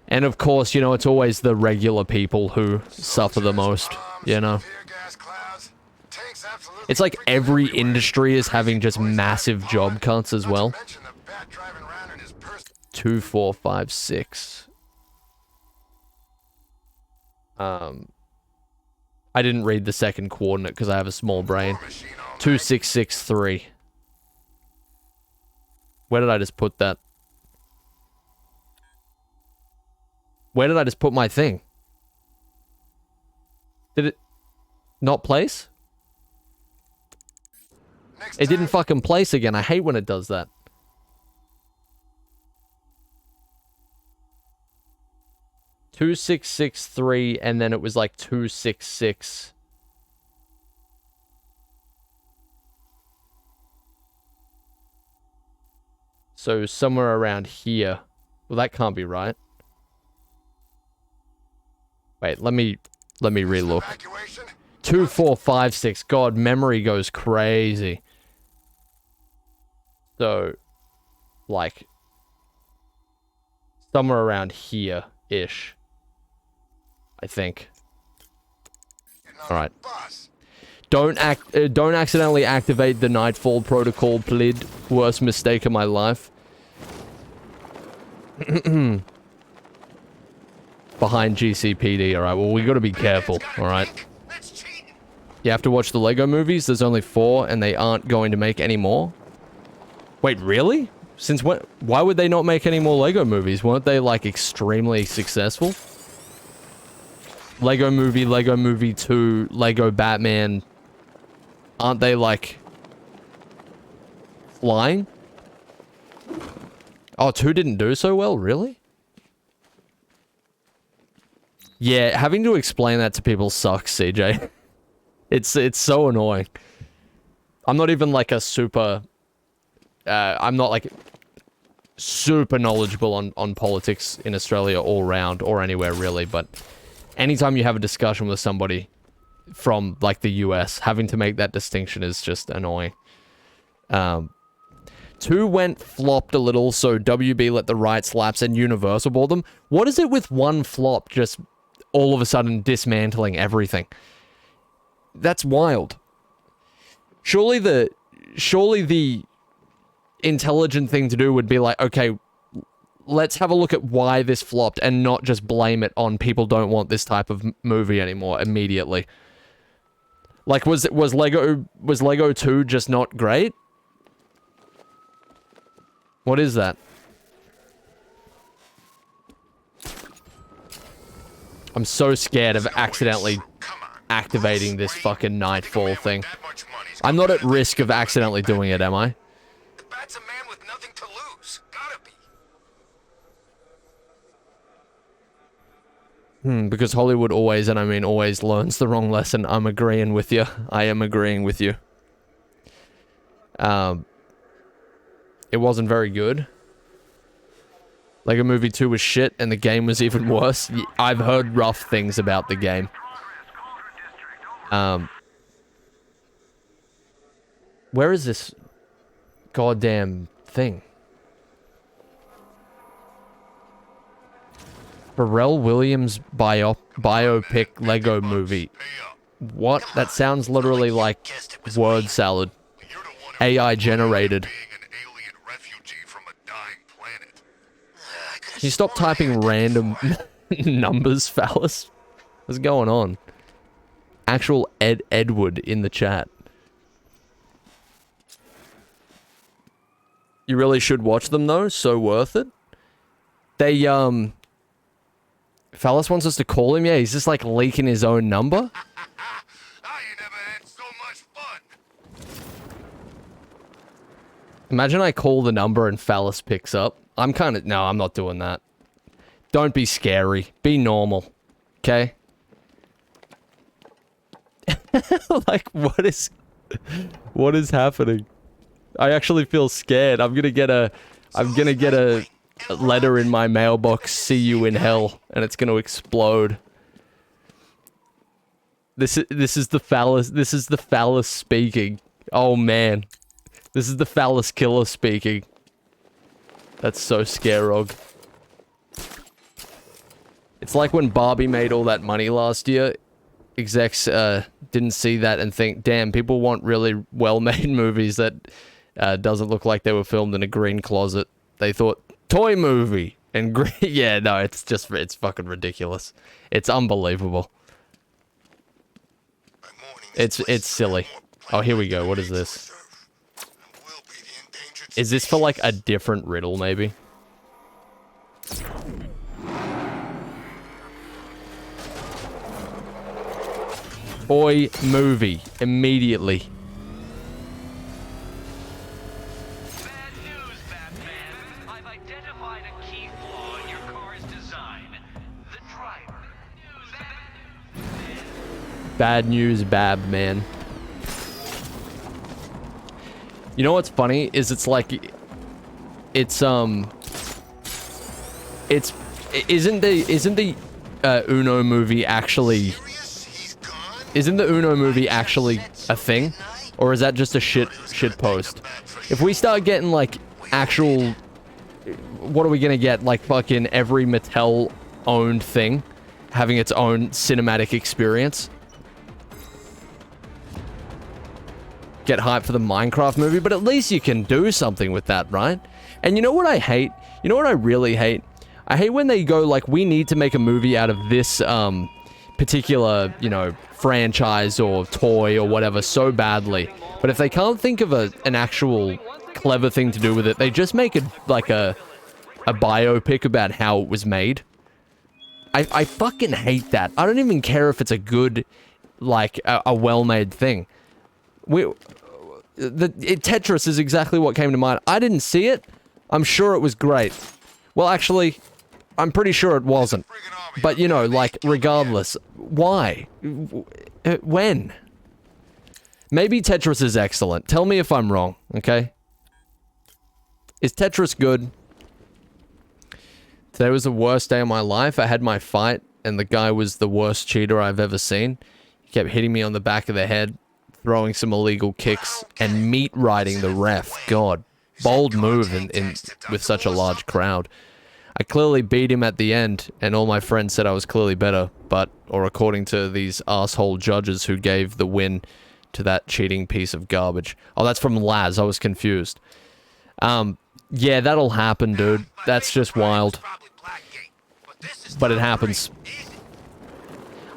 And of course, you know, it's always the regular people who suffer the most, you know. It's like every industry is having just massive job cuts as well. 2, 4, 5, 6. I didn't read the second coordinate because I have a small brain. 2663. Where did I just put that? Where did I just put my thing? Did it not place? It didn't fucking place again. I hate when it does that. $2663, and then it was like 266. So somewhere around here. Well, that can't be right. Wait, let me relook. 2456. God, memory goes crazy. So, like, somewhere around here-ish. I think. All right. Don't accidentally activate the Nightfall protocol, please. Worst mistake of my life. Behind GCPD. All right. Well, we got to be careful. All right. You have to watch the Lego movies. There's only 4, and they aren't going to make any more. Wait, really? Since when? Why would they not make any more Lego movies? Weren't they, like, extremely successful? Lego Movie 2, Lego Batman. Aren't they, like, flying? Oh, 2 didn't do so well? Really? Yeah, having to explain that to people sucks, CJ. It's so annoying. I'm not even, like, a super... I'm not, like, super knowledgeable on politics in Australia all round, or anywhere, really, but anytime you have a discussion with somebody from, like, the US, having to make that distinction is just annoying. 2 flopped a little, so WB let the rights lapse and Universal bought them. What is it with one flop just all of a sudden dismantling everything? That's wild. Surely the intelligent thing to do would be like, okay, let's have a look at why this flopped and not just blame it on people don't want this type of movie anymore immediately. Like, was Lego 2 just not great? What is that? I'm so scared of accidentally activating this fucking Nightfall thing. I'm not at risk of accidentally doing it, am I? The Bat's a man with nothing to lose. Gotta be. Because Hollywood always, and I mean always, learns the wrong lesson. I'm agreeing with you. I am agreeing with you. It wasn't very good. Lego Movie 2 was shit, and the game was even worse. I've heard rough things about the game. Where is this goddamn thing? Pharrell Williams biopic Lego movie. What? That sounds literally like word salad. AI generated. Can you stop typing random numbers, Phallus? What's going on? Actual Edward in the chat. You really should watch them though, so worth it. They, Phallus wants us to call him, yeah, he's just like leaking his own number. Imagine I call the number and Phallus picks up. I'm not doing that. Don't be scary. Be normal. Okay? Like, what is happening? I actually feel scared. I'm gonna get a letter in my mailbox, see you in hell, and it's gonna explode. This is the Phallus speaking. Oh man. This is the Phallus killer speaking. That's so scarog. It's like when Barbie made all that money last year. Execs didn't see that and think, damn, people want really well-made movies that doesn't look like they were filmed in a green closet. They thought, toy movie! And green... Yeah, no, it's fucking ridiculous. It's unbelievable. It's silly. Oh, here we go. What is this? Is this for, like, a different riddle, maybe? Toy movie. Immediately. Bad news, Batman. I've identified a key flaw in your car's design. The driver. Bad news, Babman. You know what's funny is it's like isn't the Uno movie actually a thing, or is that just a shit post? If we start getting like actual, what are we gonna get? Like fucking every Mattel owned thing having its own cinematic experience. Get hyped for the Minecraft movie, but at least you can do something with that, right? And you know what I hate? You know what I really hate? I hate when they go like, we need to make a movie out of this particular, you know, franchise or toy or whatever so badly, but if they can't think of an actual clever thing to do with it, they just make it like a biopic about how it was made. I fucking hate that. I don't even care if it's a good, like, a well-made thing. Tetris is exactly what came to mind. I didn't see it. I'm sure it was great. Well, actually, I'm pretty sure it wasn't. But, you know, like, regardless. Why? When? Maybe Tetris is excellent. Tell me if I'm wrong, okay? Is Tetris good? Today was the worst day of my life. I had my fight, and the guy was the worst cheater I've ever seen. He kept hitting me on the back of the head, throwing some illegal kicks, and meat riding the ref. God, bold move with such a large crowd. I clearly beat him at the end, and all my friends said I was clearly better, or according to these asshole judges who gave the win to that cheating piece of garbage. Oh, that's from Laz. I was confused. Yeah, that'll happen, dude. That's just wild. But it happens.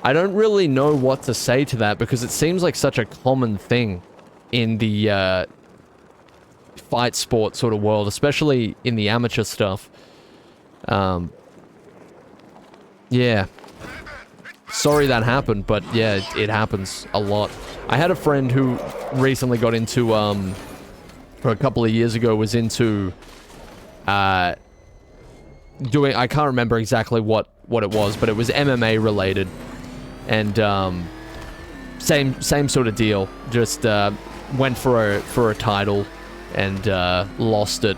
I don't really know what to say to that because it seems like such a common thing in the fight sport sort of world, especially in the amateur stuff. Yeah. Sorry that happened, but yeah, it happens a lot. I had a friend who recently got into, for a couple of years ago, was into, doing, I can't remember exactly what it was, but it was MMA related. And, same sort of deal. Just, went for a title and, lost it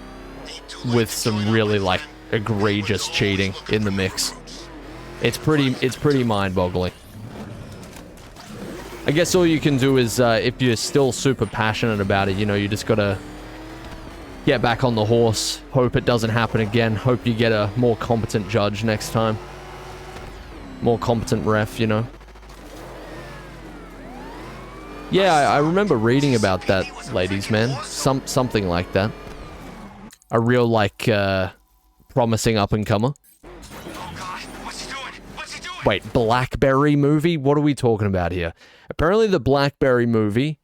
with some really, like, egregious cheating in the mix. It's pretty mind-boggling. I guess all you can do is, if you're still super passionate about it, you know, you just gotta get back on the horse, hope it doesn't happen again, hope you get a more competent judge next time. More competent ref, you know. Yeah, I remember reading about that, ladies, man. Something like that. A real, like, promising up-and-comer. Wait, Blackberry movie? What are we talking about here? Apparently the Blackberry movie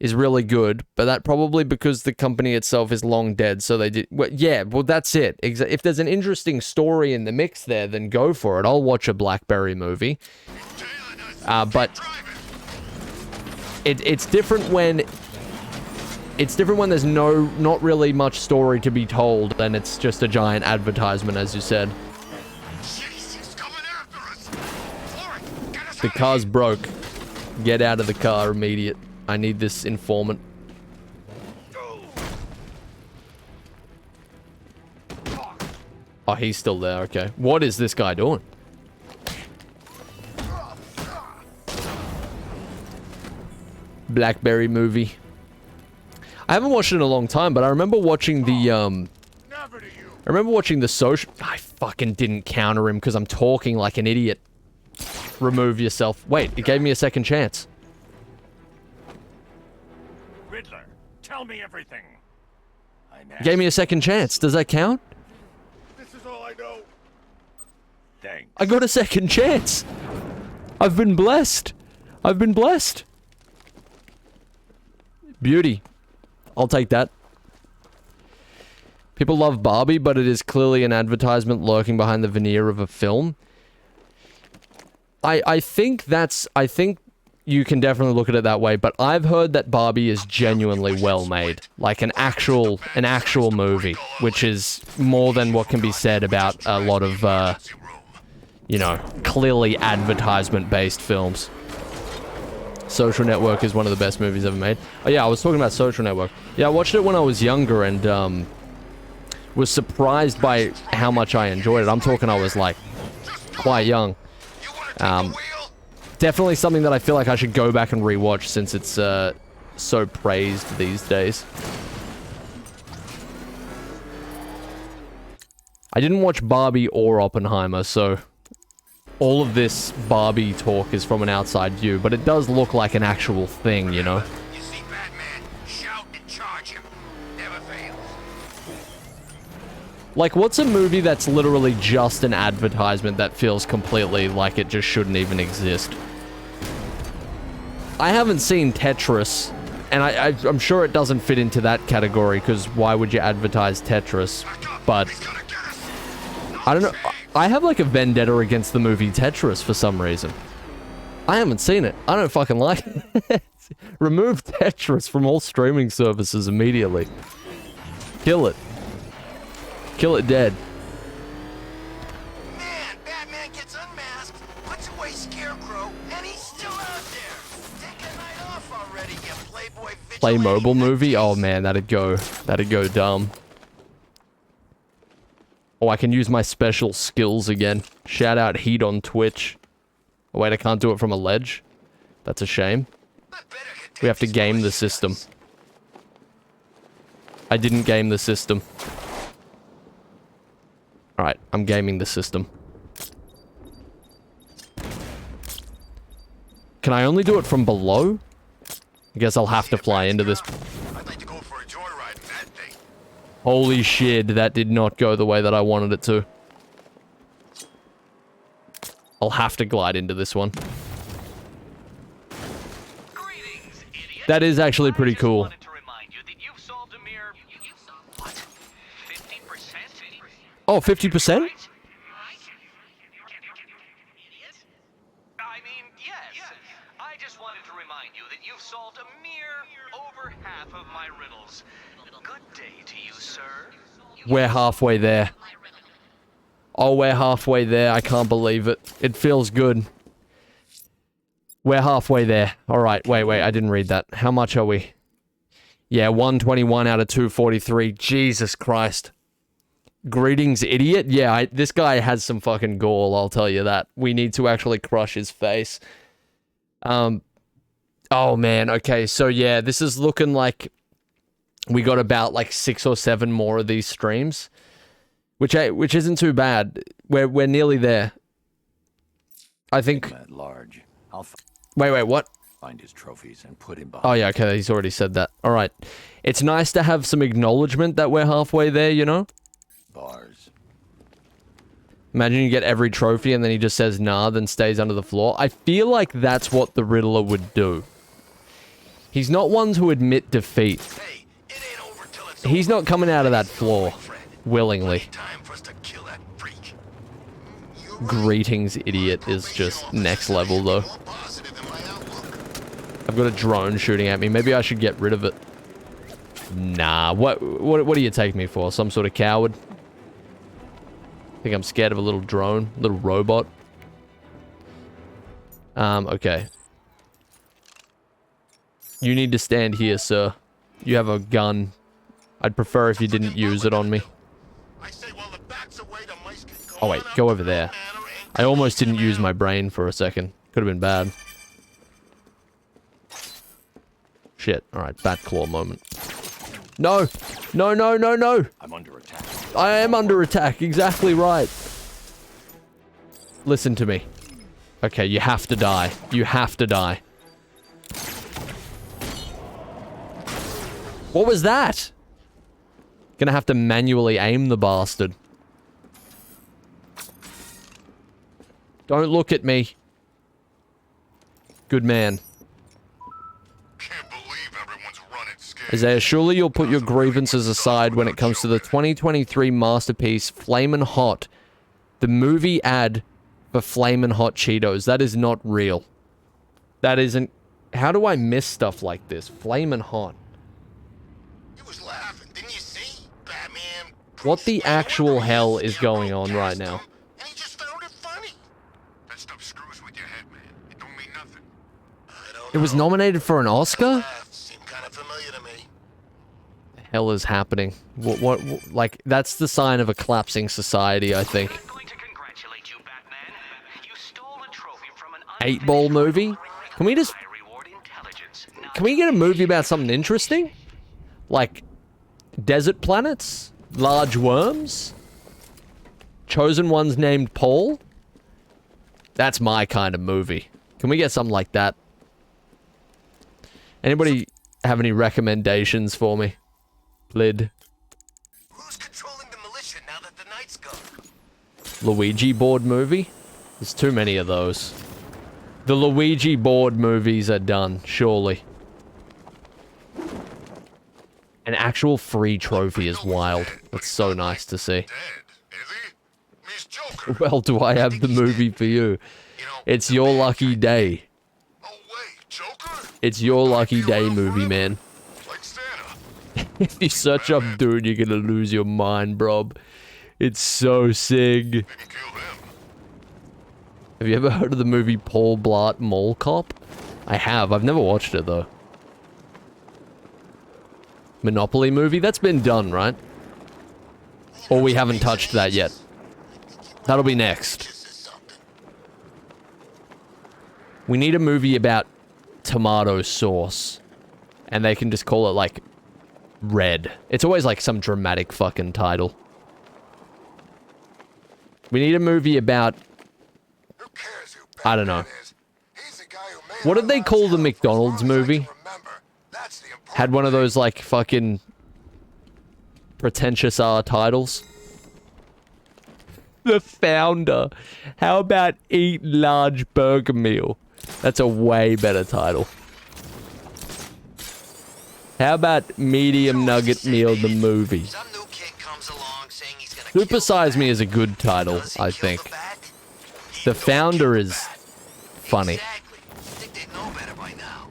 is really good, but that probably because the company itself is long dead, so they did... Well, yeah, well, that's it. If there's an interesting story in the mix there, then go for it. I'll watch a Blackberry movie. But... It's different when... It's different when there's not really much story to be told, and it's just a giant advertisement, as you said. The car's broke. Get out of the car immediate. I need this informant. Oh, he's still there, okay. What is this guy doing? Blackberry movie. I haven't watched it in a long time, but I remember watching the, social... I fucking didn't counter him because I'm talking like an idiot. Remove yourself. Wait, it gave me a second chance. Riddler, tell me everything. Gave me a second chance. Does that count? This is all I know. Thanks. I got a second chance. I've been blessed. I've been blessed. Beauty. I'll take that. People love Barbie, but it is clearly an advertisement lurking behind the veneer of a film. I think you can definitely look at it that way, but I've heard that Barbie is genuinely well made. Like an actual movie, which is more than what can be said about a lot of, you know, clearly advertisement-based films. Social Network is one of the best movies ever made. Oh yeah, I was talking about Social Network. Yeah, I watched it when I was younger and, was surprised by how much I enjoyed it. I'm talking I was, like, quite young. Definitely something that I feel like I should go back and rewatch since it's so praised these days. I didn't watch Barbie or Oppenheimer, so all of this Barbie talk is from an outside view, but it does look like an actual thing, you know? You see Batman, shout and charge him. Never fails. Like, what's a movie that's literally just an advertisement that feels completely like it just shouldn't even exist? I haven't seen Tetris, and I'm sure it doesn't fit into that category, because why would you advertise Tetris? But I don't know. I have like a vendetta against the movie Tetris for some reason. I haven't seen it. I don't fucking like it. Remove Tetris from all streaming services immediately. Kill it. Kill it dead. Man, Batman gets unmasked, puts away Scarecrow, and he's still out there. Take a night off already, you Playboy Play vigilante mobile movie? nutcase. Oh man, that'd go dumb. Oh, I can use my special skills again. Shout out Heat on Twitch. Oh wait, I can't do it from a ledge? That's a shame. We have to game the system. I didn't game the system. Alright, I'm gaming the system. Can I only do it from below? I guess I'll have to fly into this. I'd like to go for a joyride in that thing. Holy shit, that did not go the way that I wanted it to. I'll have to glide into this one. Greetings, idiot. That is actually pretty cool. I just wanted to remind you that you've solved a mere... What? 50%? Oh, 50%? Right? I mean, yes. I just wanted to remind you that you've solved a mere over half of my riddles. Good day to you, sir. We're halfway there. Oh, we're halfway there. I can't believe it. It feels good. We're halfway there. Alright, wait, I didn't read that. How much are we? Yeah, 121 out of 243. Jesus Christ. Greetings, idiot. Yeah, this guy has some fucking gall, I'll tell you that. We need to actually crush his face. Oh man, okay, so yeah, this is looking like we got about like 6 or 7 more of these streams, which isn't too bad. We're nearly there. I think. At large. I'll Wait, what? find his trophies and put him behind. Oh yeah, okay, he's already said that. All right, it's nice to have some acknowledgement that we're halfway there, you know. Bars. Imagine you get every trophy and then he just says nah, then stays under the floor. I feel like that's what the Riddler would do. He's not one to admit defeat. Hey, it ain't over till it's He's over. not coming out of that floor My friend. willingly. Time for us to kill that freak. You're Greetings, idiot is just next level though. more positive in my outlook. I've got a drone shooting at me. Maybe I should get rid of it. Nah, what do you take me for? Some sort of coward? Think I'm scared of a little drone? Little robot? Okay. You need to stand here, sir. You have a gun. I'd prefer if you didn't use it on me. I say while the bat's away, the mice can go Oh wait, on up go to over the there. manor and I almost didn't use my brain for a second. Could have been bad. Shit. Alright, bat claw moment. No! No, no, no, no! I'm under attack. I am under attack, exactly right. Listen to me. Okay, you have to die. You have to die. What was that? Gonna have to manually aim the bastard. Don't look at me. Good man. can't believe everyone's running scared. Eyezayar, surely you'll put your grievances aside when it comes to the 2023 masterpiece, Flamin' Hot. The movie ad for Flamin' Hot Cheetos. That is not real. That isn't... How do I miss stuff like this? Flamin' Hot. You was laughing, didn't you see? Batman. What the Bruce Wayne, actual whoever he hell is is going Scarecrow, on right gassed now? him, And he just found it funny. That stuff screws with your head, man. It don't mean nothing. I don't It was know. nominated for an Oscar? Laugh seemed kind of familiar to me. The hell is happening? What, like, that's the sign of a collapsing society, I think. I'm going to congratulate you, Batman. You stole a trophy from an 8-ball movie? Can we just... I reward intelligence, not Can we get a movie about something interesting? Like, desert planets? Large worms? Chosen ones named Paul? That's my kind of movie. Can we get something like that? Anybody have any recommendations for me? Lid. Who's controlling the militia now that the night's gone? Luigi board movie? There's too many of those. The Luigi board movies are done, surely. An actual free trophy is wild. That's so nice to see. Dead, is he? He's Joker. Well, do I have the movie for you? It's your lucky day. Oh wait, Joker? It's your lucky day movie, man. Like Santa. If you search up Dude, you're gonna lose your mind, bro. It's so sick. Maybe kill him. Have you ever heard of the movie Paul Blart Mall Cop? I have. I've never watched it, though. Monopoly movie? That's been done, right? Or we haven't touched that yet. That'll be next. We need a movie about tomato sauce. And they can just call it, like, Red. It's always, like, some dramatic fucking title. We need a movie about... Who cares who I don't know. Batman is? He's the guy who made What our did they lives call the hell, McDonald's as long as I movie? can remember. That's the important Had one of thing. those, like, fucking... pretentious titles. The Founder. How about Eat Large Burger Meal? That's a way better title. How about Medium Nugget Meal the movie? Some new kid comes along saying he's gonna Super kill Size the Me bat. is a good title, Does he I kill think. The bat? He The don't Founder kill the is bat. funny. Exactly. I think they know better by now.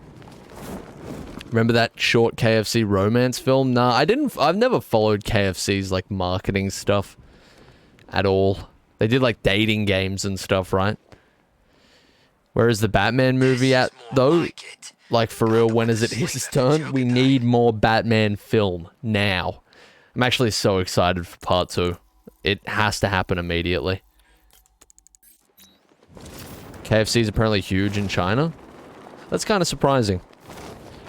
Remember that short KFC romance film? Nah, I've never followed KFC's, like, marketing stuff at all. They did, like, dating games and stuff, right? Where is the Batman movie at, This is more though? like it. Like, for real, when is it his turn? We need more Batman film now. I'm actually so excited for part 2. It has to happen immediately. KFC is apparently huge in China. That's kind of surprising.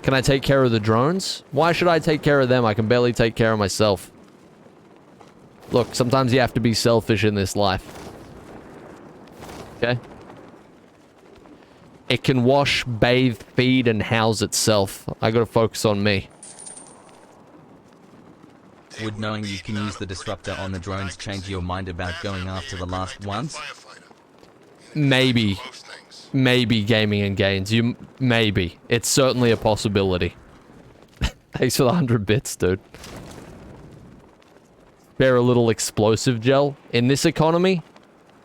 Can I take care of the drones? Why should I take care of them? I can barely take care of myself. Look, sometimes you have to be selfish in this life. Okay? It can wash, bathe, feed, and house itself. I gotta focus on me. Would knowing you can use the disruptor on the drones change your mind about going after the last ones? Firefighter. Maybe. Most things. Maybe Gaming and Gains. Maybe. It's certainly a possibility. Thanks for the 100 bits, dude. Spare a little explosive gel in this economy?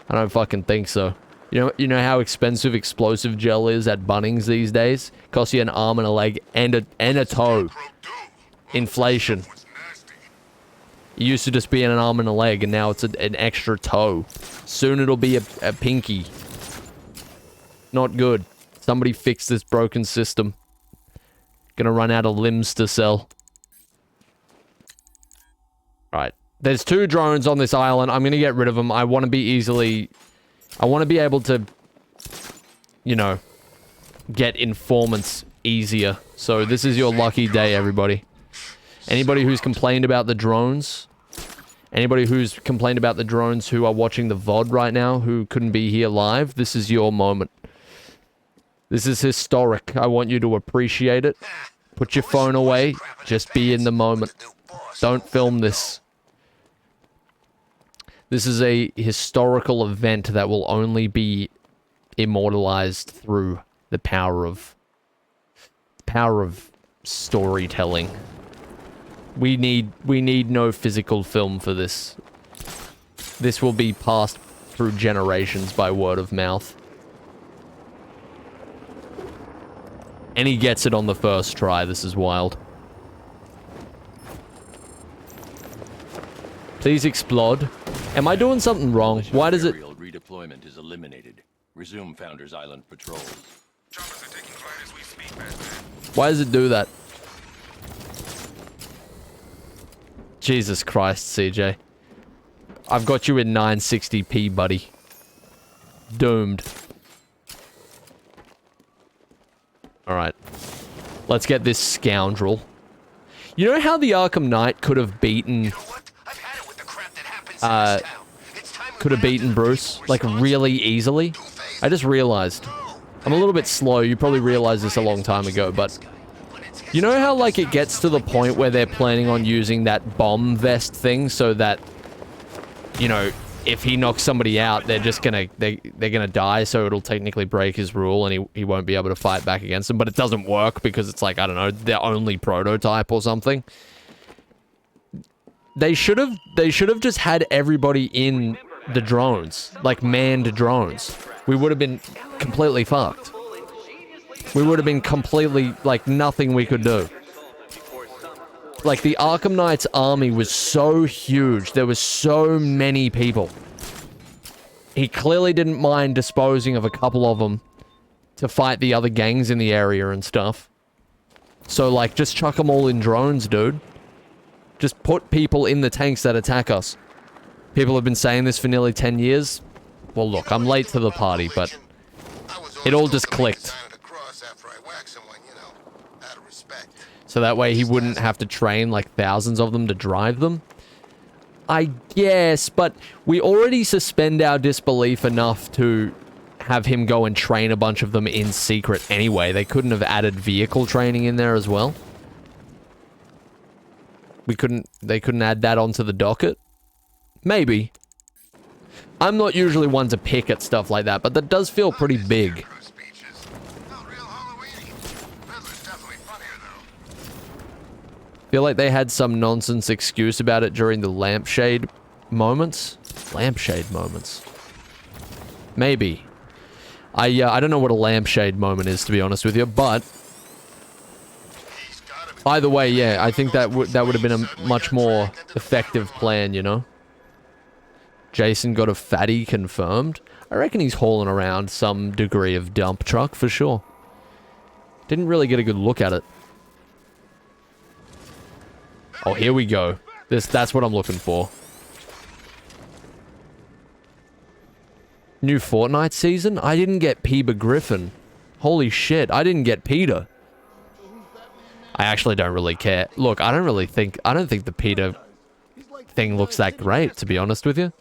I don't fucking think so. You know how expensive explosive gel is at Bunnings these days? Costs you an arm and a leg and a toe. Pro do. Inflation. What's nasty? It used to just be an arm and a leg, and now it's an extra toe. Soon it'll be a pinky. Not good. Somebody fix this broken system. Gonna run out of limbs to sell. Right. There's 2 drones on this island. I'm gonna get rid of them. I want to be able to, you know, get informants easier. So this is your lucky day, everybody. Anybody who's complained about the drones, anybody who's complained about the drones who are watching the VOD right now, who couldn't be here live, this is your moment. This is historic. I want you to appreciate it. Put your phone away. Just be in the moment. Don't film this. This is a historical event that will only be immortalized through the power of storytelling. We need no physical film for this. This will be passed through generations by word of mouth. And he gets it on the first try. This is wild. Please explode. Am I doing something wrong? Why does it... Aerial redeployment is eliminated. Resume Founders Island patrols. Choppers are taking flight as we speak, Batman. Why does it do that? Jesus Christ, CJ. I've got you in 960p, buddy. Doomed. Alright. Let's get this scoundrel. You know how the Arkham Knight could have beaten... You know what? I've had it with the crap that happens in this town. It's time we could have went after beaten the Bruce, people like, responsible. really easily? Two-Face. I just realized. I'm a little bit slow. You probably realized this a long time ago, but... You know how, like, it gets to the point where they're planning on using that bomb vest thing so that, you know, if he knocks somebody out, they're just gonna they're gonna die. So it'll technically break his rule, and he won't be able to fight back against them. But it doesn't work because it's like, I don't know, their only prototype or something. They should have just had everybody in the drones, like manned drones. We would have been completely fucked. We would have been completely, like, nothing we could do. Like, the Arkham Knight's army was so huge. There was so many people. He clearly didn't mind disposing of a couple of them to fight the other gangs in the area and stuff. So, like, just chuck them all in drones, dude. Just put people in the tanks that attack us. People have been saying this for nearly 10 years. Well, look, I'm late to the party, but it all just clicked. So that way he wouldn't have to train like thousands of them to drive them. I guess, but we already suspend our disbelief enough to have him go and train a bunch of them in secret anyway. They couldn't have added vehicle training in there as well. They couldn't add that onto the docket. Maybe. I'm not usually one to pick at stuff like that, but that does feel pretty big. Feel like they had some nonsense excuse about it during the lampshade moments. Lampshade moments. Maybe. I don't know what a lampshade moment is, to be honest with you, but either way, yeah, I think that would have been a much more effective plan, you know? Jason got a fatty confirmed. I reckon he's hauling around some degree of dump truck for sure. Didn't really get a good look at it. Oh, here we go. That's what I'm looking for. New Fortnite season? I didn't get Peter Griffin. Holy shit, I didn't get Peter. I actually don't really care. Look, I don't think the Peter thing looks that great, to be honest with you.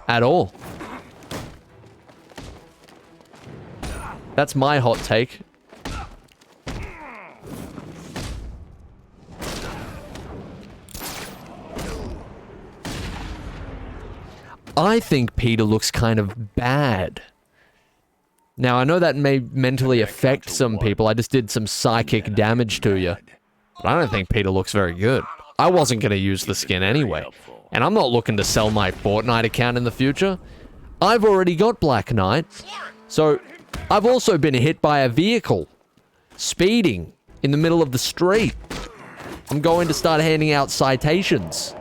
At all. That's my hot take. I think Peter looks kind of bad. Now, I know that may mentally affect some people. I just did some psychic damage to you. But I don't think Peter looks very good. I wasn't going to use the skin anyway. And I'm not looking to sell my Fortnite account in the future. I've already got Black Knight. So, I've also been hit by a vehicle. Speeding in the middle of the street. I'm going to start handing out citations.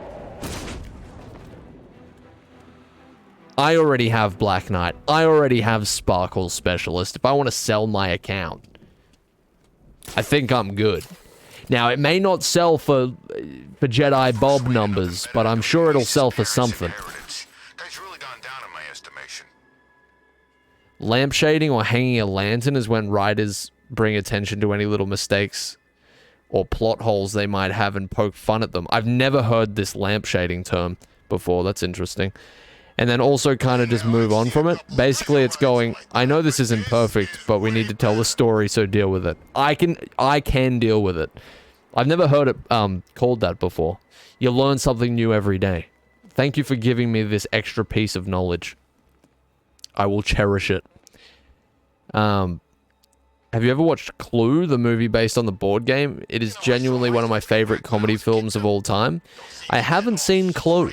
I already have Black Knight. I already have Sparkle Specialist. If I want to sell my account, I think I'm good. Now, it may not sell for Jedi Bob numbers, but I'm sure it'll sell for something. Lampshading or hanging a lantern is when writers bring attention to any little mistakes or plot holes they might have and poke fun at them. I've never heard this lampshading term before. That's interesting. And then also kind of just move on from it. Basically, it's going, I know this isn't perfect, but we need to tell the story, so deal with it. I can deal with it. I've never heard it called that before. You learn something new every day. Thank you for giving me this extra piece of knowledge. I will cherish it. Have you ever watched Clue, the movie based on the board game? It is genuinely one of my favorite comedy films of all time. I haven't seen Clue.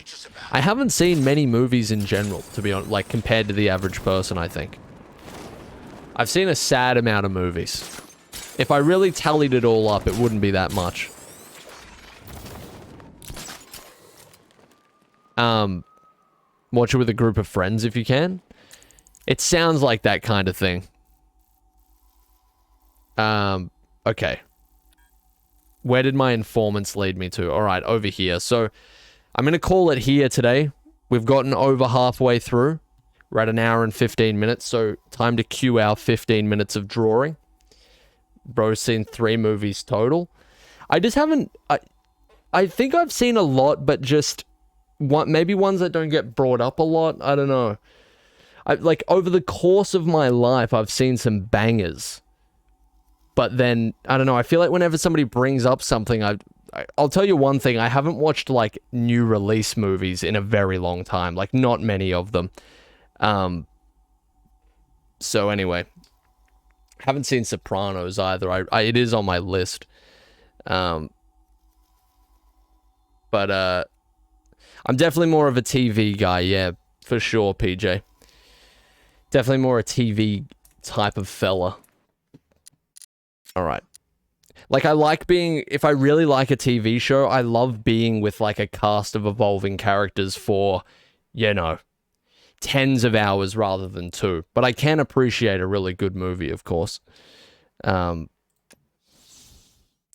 I haven't seen many movies in general, to be honest, like compared to the average person, I think. I've seen a sad amount of movies. If I really tallied it all up, it wouldn't be that much. Watch it with a group of friends if you can. It sounds like that kind of thing. Okay. Where did my informants lead me to? All right, over here. So, I'm going to call it here today. We've gotten over halfway through. We're at an hour and 15 minutes, so time to cue our 15 minutes of drawing. Bro's seen 3 movies total. I just haven't... I think I've seen a lot, but just... maybe ones that don't get brought up a lot. I don't know. Like, over the course of my life, I've seen some bangers. But then, I don't know, I feel like whenever somebody brings up something, I'll tell you one thing. I haven't watched, like, new release movies in a very long time. Like, not many of them. So, anyway. Haven't seen Sopranos either. It is on my list. But, I'm definitely more of a TV guy, yeah. For sure, PJ. Definitely more a TV type of fella. Alright. Like, I like being... If I really like a TV show, I love being with, like, a cast of evolving characters for, you know, tens of hours rather than 2. But I can appreciate a really good movie, of course. I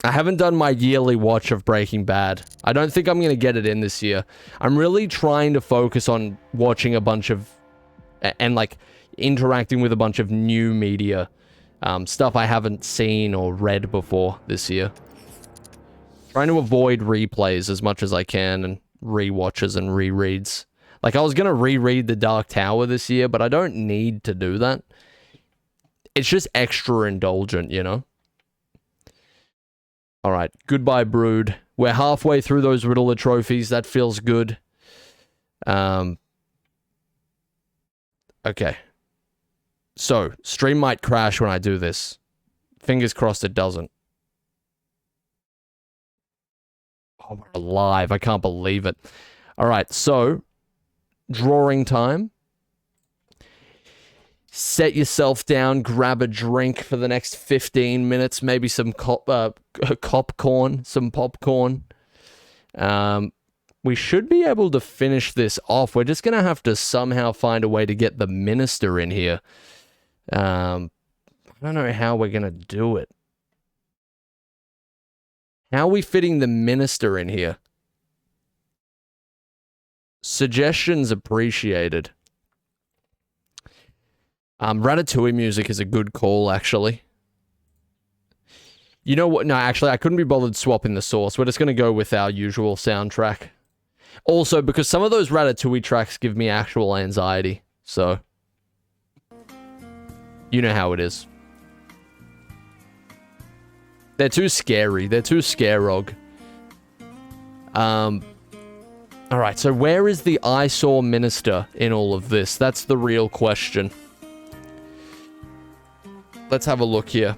haven't done my yearly watch of Breaking Bad. I don't think I'm going to get it in this year. I'm really trying to focus on watching a bunch of... And, like, interacting with a bunch of new media. Stuff I haven't seen or read before this year. Trying to avoid replays as much as I can, and rewatches and rereads. Like, I was gonna reread The Dark Tower this year, but I don't need to do that. It's just extra indulgent, you know? Alright, goodbye, Brood. We're halfway through those Riddler trophies. That feels good. Okay. So, stream might crash when I do this. Fingers crossed it doesn't. Oh, we're alive. I can't believe it. Alright, so, drawing time. Set yourself down, grab a drink for the next 15 minutes, maybe some popcorn. We should be able to finish this off. We're just going to have to somehow find a way to get the minister in here. I don't know how we're going to do it. How are we fitting the minister in here? Suggestions appreciated. Ratatouille music is a good call, actually. You know what? No, actually, I couldn't be bothered swapping the source. We're just going to go with our usual soundtrack. Also, because some of those Ratatouille tracks give me actual anxiety. So, you know how it is. They're too scary. They're too scarog. Alright, so where is the Eyesore Minister in all of this? That's the real question. Let's have a look here.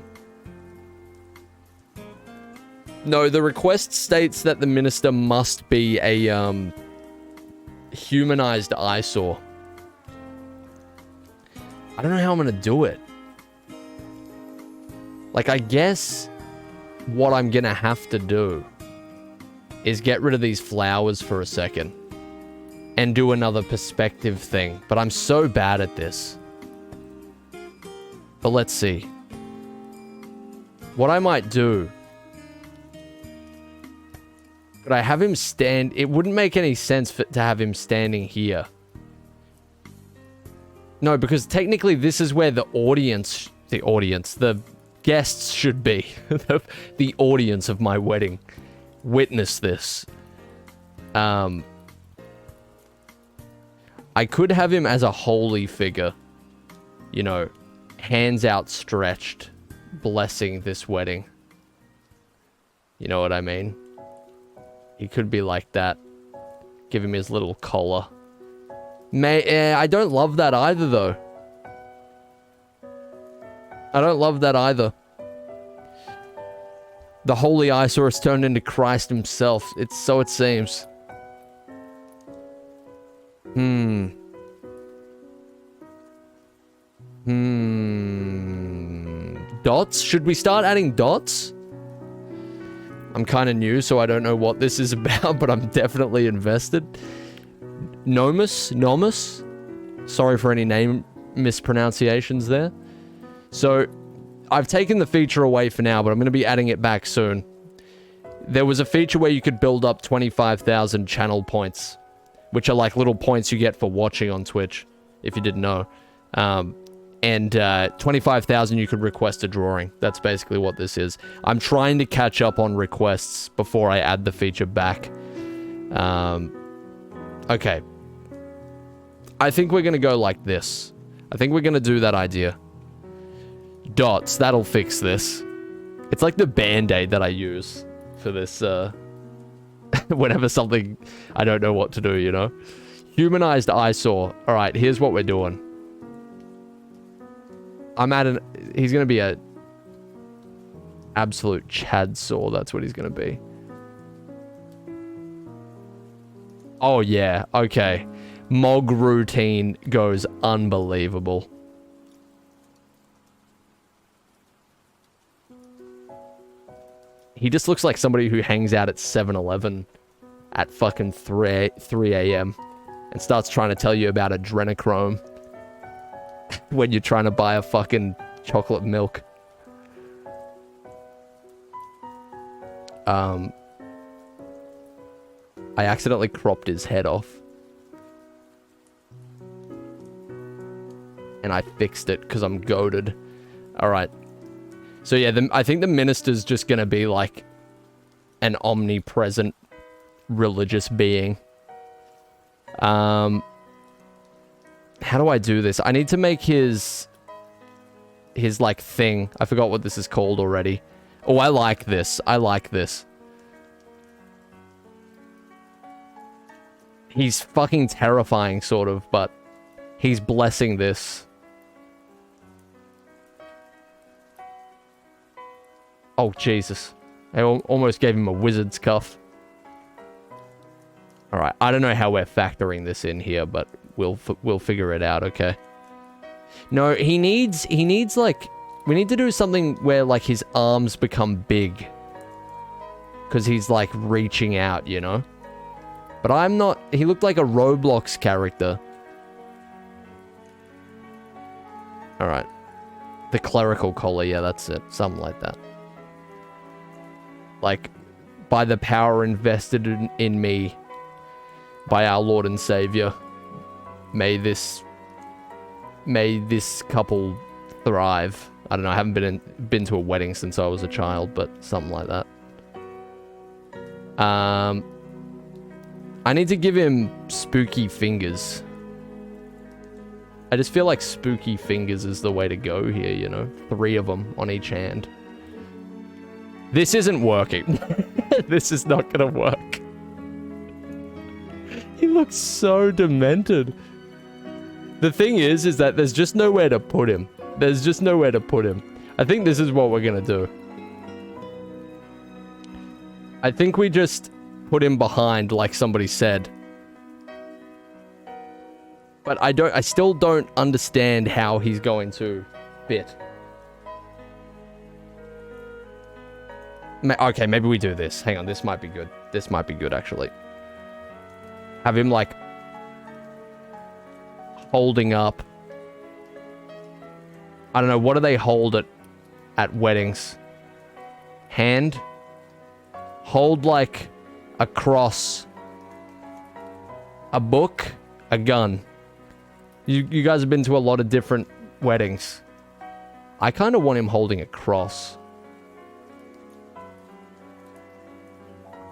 No, the request states that the minister must be a, humanized eyesore. I don't know how I'm gonna do it. Like, I guess what I'm gonna have to do is get rid of these flowers for a second and do another perspective thing. But I'm so bad at this. But let's see. What I might do... But I have him stand... It wouldn't make any sense to have him standing here. No, because technically this is where the audience... The guests should be. The audience of my wedding. Witness this. I could have him as a holy figure. You know, hands outstretched, blessing this wedding. You know what I mean? He could be like that. Give him his little collar. I don't love that either, though. I don't love that either. The Holy Eyesore has turned into Christ himself. So it seems. Dots? Should we start adding dots? I'm kind of new, so I don't know what this is about, but I'm definitely invested. Nomus? Sorry for any name mispronunciations there. So, I've taken the feature away for now, but I'm going to be adding it back soon. There was a feature where you could build up 25,000 channel points, which are like little points you get for watching on Twitch, if you didn't know. And 25,000 you could request a drawing. That's basically what this is. I'm trying to catch up on requests before I add the feature back. Okay. I think we're going to go like this. I think we're going to do that idea. Dots, that'll fix this. It's like the Band-Aid that I use for this whenever something I don't know what to do, you know? Humanized eyesore. Alright, here's what we're doing. He's gonna be a absolute Chad saw, that's what he's gonna be. Oh yeah, okay. Mog routine goes unbelievable. He just looks like somebody who hangs out at 7-Eleven at fucking 3 a.m. and starts trying to tell you about adrenochrome when you're trying to buy a fucking chocolate milk. I accidentally cropped his head off. And I fixed it because I'm goated. Alright. So yeah, I think the minister's just gonna be like an omnipresent religious being. How do I do this? I need to make his like thing. I forgot what this is called already. Oh, I like this. I like this. He's fucking terrifying, sort of, but he's blessing this. Oh, Jesus. I almost gave him a wizard's cuff. Alright, I don't know how we're factoring this in here, but we'll figure it out, okay? No, he needs, like... We need to do something where, like, his arms become big. Because he's, like, reaching out, you know? But I'm not... He looked like a Roblox character. Alright. The clerical collar, yeah, that's it. Something like that. Like, by the power invested in me by our Lord and Savior, may this couple thrive. I don't know, I haven't been to a wedding since I was a child, but something like that. I need to give him spooky fingers. I just feel like spooky fingers is the way to go here, you know? 3 of them on each hand. This isn't working. This is not gonna work. He looks so demented. The thing is that there's just nowhere to put him. There's just nowhere to put him. I think this is what we're gonna do. I think we just put him behind, like somebody said. But I still don't understand how he's going to fit. Okay, maybe we do this. Hang on, this might be good. This might be good, actually. Have him, like, holding up. I don't know, what do they hold at weddings? Hand? Hold, like, a cross. A book? A gun. You guys have been to a lot of different weddings. I kind of want him holding a cross.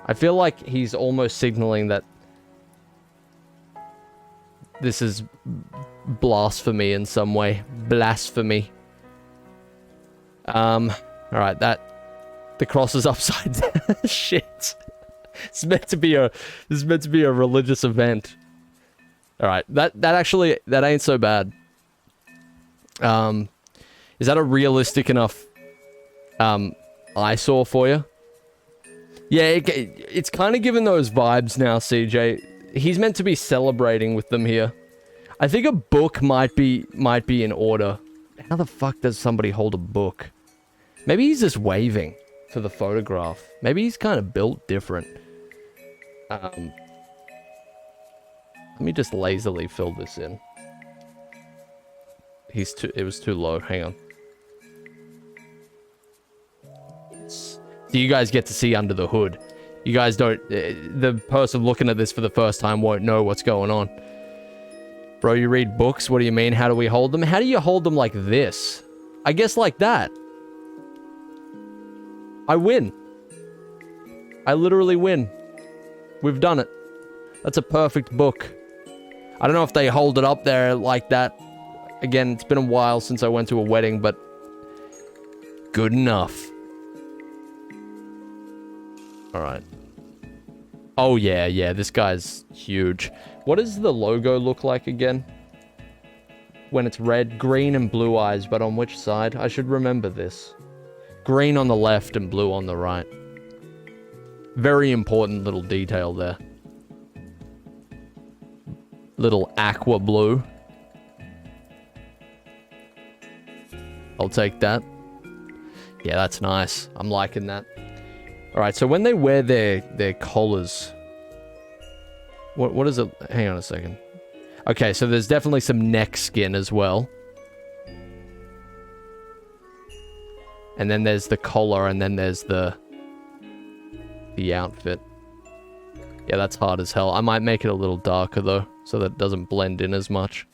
I feel like he's almost signaling that this is blasphemy in some way. Blasphemy. Alright, the cross is upside down. Shit. This is meant to be a religious event. Alright, that ain't so bad. Is that a realistic enough eyesore for you? Yeah, it's kind of giving those vibes now, CJ. He's meant to be celebrating with them here. I think a book might be in order. How the fuck does somebody hold a book? Maybe he's just waving for the photograph. Maybe he's kind of built different. Let me just lazily fill this in. It was too low. Hang on. So you guys get to see under the hood. You guys don't... the person looking at this for the first time won't know what's going on. Bro, you read books? What do you mean? How do we hold them? How do you hold them like this? I guess like that. I win. I literally win. We've done it. That's a perfect book. I don't know if they hold it up there like that. Again, it's been a while since I went to a wedding, but... good enough. Alright. Oh, yeah, yeah. This guy's huge. What does the logo look like again? When it's red, green, and blue eyes, but on which side? I should remember this. Green on the left and blue on the right. Very important little detail there. Little aqua blue. I'll take that. Yeah, that's nice. I'm liking that. Alright, so when they wear their collars... What is it? Hang on a second. Okay, so there's definitely some neck skin as well. And then there's the collar, and then there's the outfit. Yeah, that's hard as hell. I might make it a little darker, though, so that it doesn't blend in as much.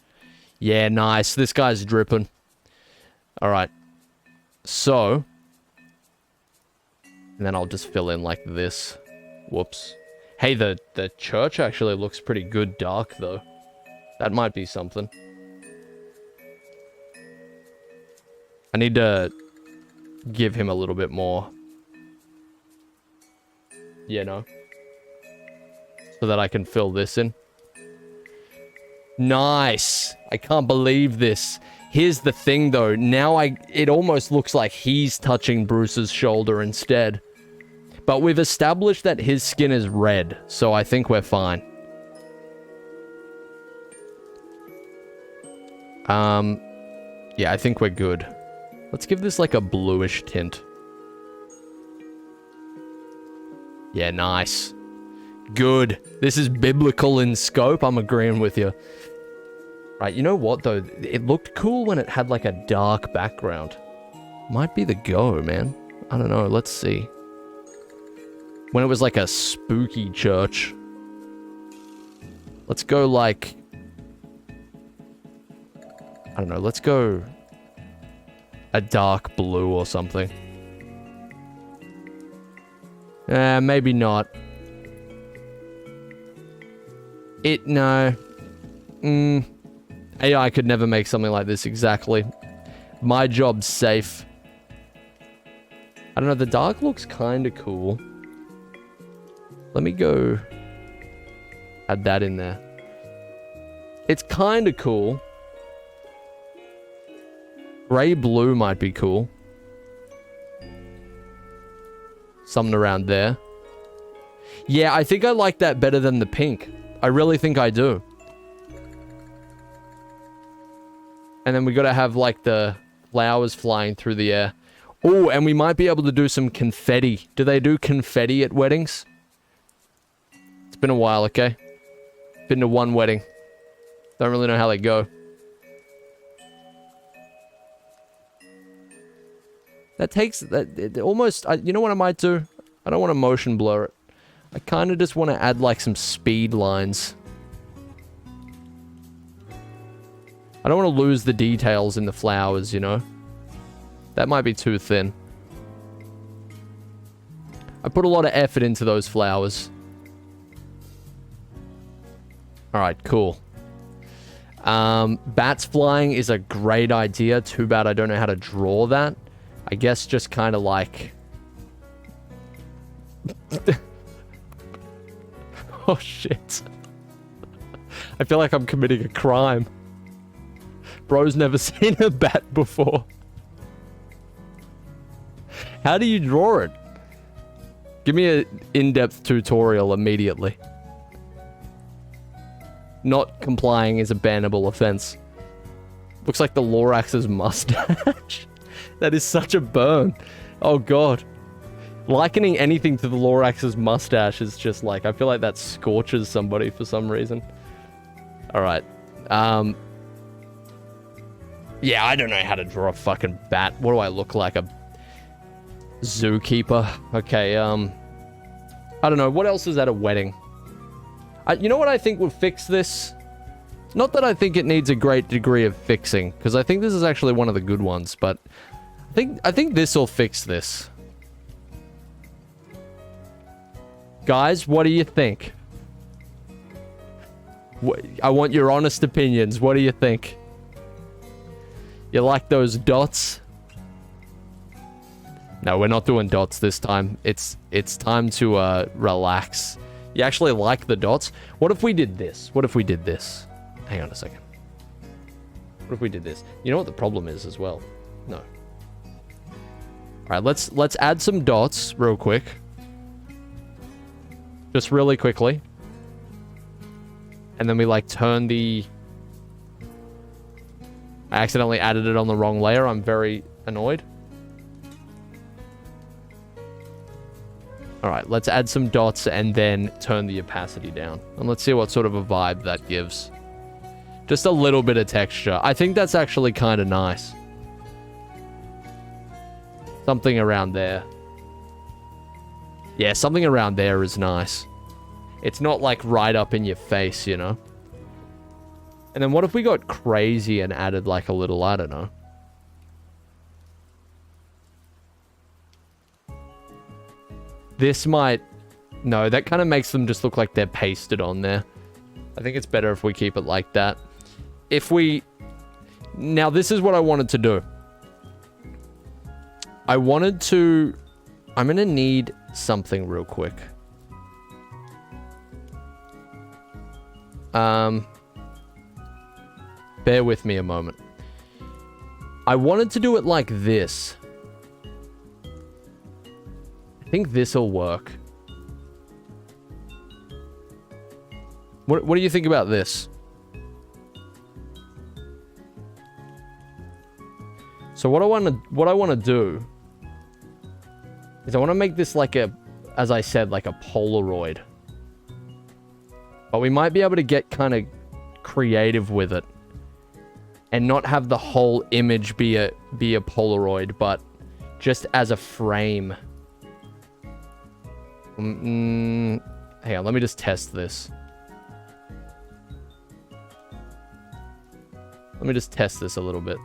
Yeah, nice. This guy's dripping. Alright. So. And then I'll just fill in like this. Whoops. Hey, the church actually looks pretty good dark, though. That might be something. I need to give him a little bit more. You know? So that I can fill this in. Nice! I can't believe this. Here's the thing, though. Now it almost looks like he's touching Bruce's shoulder instead. But we've established that his skin is red, so I think we're fine. Yeah, I think we're good. Let's give this like a bluish tint. Yeah, nice. Good. This is biblical in scope. I'm agreeing with you. Right, you know what, though? It looked cool when it had, like, a dark background. Might be the go, man. I don't know. Let's see. When it was, like, a spooky church. Let's go, like... I don't know. Let's go... a dark blue or something. Maybe not. No. AI could never make something like this exactly. My job's safe. I don't know, the dark looks kind of cool. Let me go add that in there. It's kind of cool. Gray blue might be cool. Something around there. Yeah, I think I like that better than the pink. I really think I do. And then we gotta have, like, the flowers flying through the air. Oh, and we might be able to do some confetti. Do they do confetti at weddings? It's been a while, okay? Been to one wedding. Don't really know how they go. That takes... It almost... you know what I might do? I don't want to motion blur it. I kind of just want to add, like, some speed lines. I don't want to lose the details in the flowers, you know? That might be too thin. I put a lot of effort into those flowers. Alright, cool. Bats flying is a great idea. Too bad I don't know how to draw that. I guess just kind of like... Oh, shit. I feel like I'm committing a crime. Bro's never seen a bat before. How do you draw it? Give me an in-depth tutorial immediately. Not complying is a bannable offense. Looks like the Lorax's mustache. That is such a burn. Oh, God. Likening anything to the Lorax's mustache is just like... I feel like that scorches somebody for some reason. Alright. Yeah, I don't know how to draw a fucking bat. What do I look like? A zookeeper? Okay, I don't know. What else is at a wedding? You know what I think would fix this? Not that I think it needs a great degree of fixing, because I think this is actually one of the good ones, but... I think this will fix this. Guys, what do you think? I want your honest opinions. What do you think? You like those dots? No, we're not doing dots this time. It's time to relax. You actually like the dots? What if we did this? What if we did this? Hang on a second. What if we did this? You know what the problem is as well? No. Alright, let's add some dots real quick. Just really quickly. And then we like turn the... I accidentally added it on the wrong layer. I'm very annoyed. Alright, let's add some dots and then turn the opacity down. And let's see what sort of a vibe that gives. Just a little bit of texture. I think that's actually kind of nice. Something around there. Yeah, something around there is nice. It's not like right up in your face, you know? And then what if we got crazy and added like a little, I don't know. This might... No, that kind of makes them just look like they're pasted on there. I think it's better if we keep it like that. If we... Now, this is what I wanted to do. I wanted to... I'm going to need something real quick. Bear with me a moment. I wanted to do it like this. I think this'll work. What do you think about this? So what I want to do is I want to make this like a, as I said, like a Polaroid. But we might be able to get kind of creative with it and not have the whole image be a Polaroid, but just as a frame. Hang on, let me just test this. Let me just test this a little bit.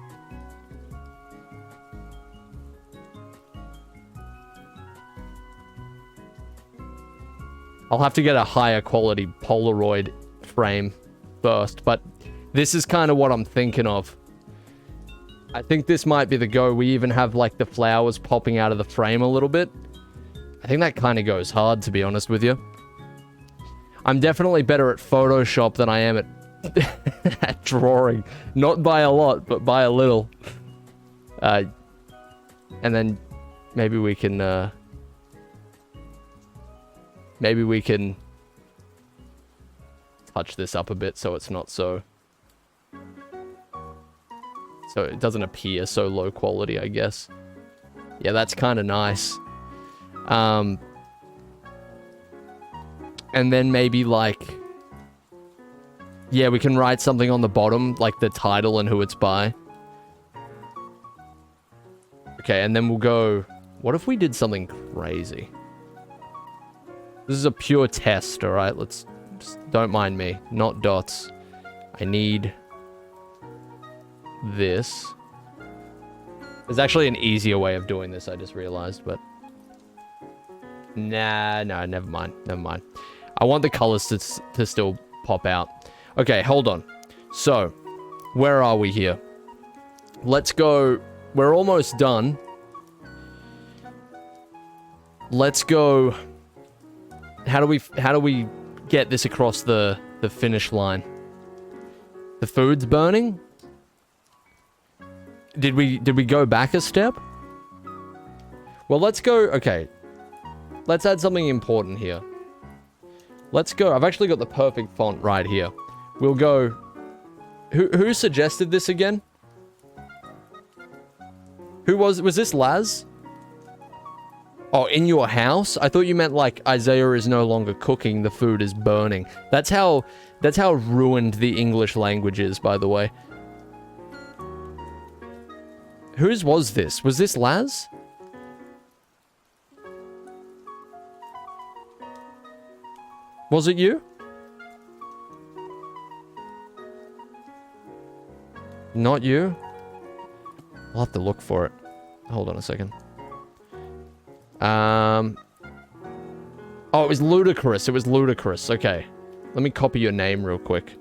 I'll have to get a higher quality Polaroid frame first, but this is kind of what I'm thinking of. I think this might be the go. We even have like the flowers popping out of the frame a little bit. I think that kind of goes hard, to be honest with you. I'm definitely better at Photoshop than I am at drawing. Not by a lot, but by a little. And then maybe we can... Maybe we can touch this up a bit so it's not so... So it doesn't appear so low quality, I guess. Yeah, that's kind of nice. And then maybe like... Yeah, we can write something on the bottom, like the title and who it's by. Okay, and then we'll go... What if we did something crazy? This is a pure test, alright? Let's... Just don't mind me. Not dots. I need... this. There's actually an easier way of doing this, I just realized, but... Nah, no, never mind. Never mind. I want the colors to still pop out. Okay, hold on. So, where are we here? Let's go... We're almost done. Let's go... How do we get this across the finish line? The food's burning? Did we go back a step? Well, let's go... Okay. Let's add something important here. Let's go... I've actually got the perfect font right here. We'll go... Who suggested this again? Who was this Laz? Oh, in your house? I thought you meant like Eyezayar is no longer cooking, the food is burning. That's how ruined the English language is, by the way. Whose was this? Was this Laz? Was it you? Not you? I'll have to look for it. Hold on a second. Oh, it was Ludicrous. It was Ludicrous. Okay. Let me copy your name real quick.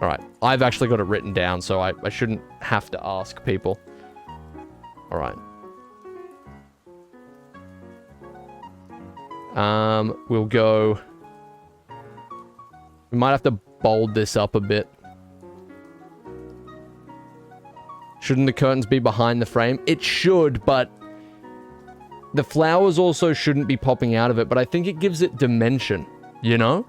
Alright. I've actually got it written down, so I shouldn't have to ask people. Alright. We'll go... We might have to bold this up a bit. Shouldn't the curtains be behind the frame? It should, but... The flowers also shouldn't be popping out of it, but I think it gives it dimension, you know?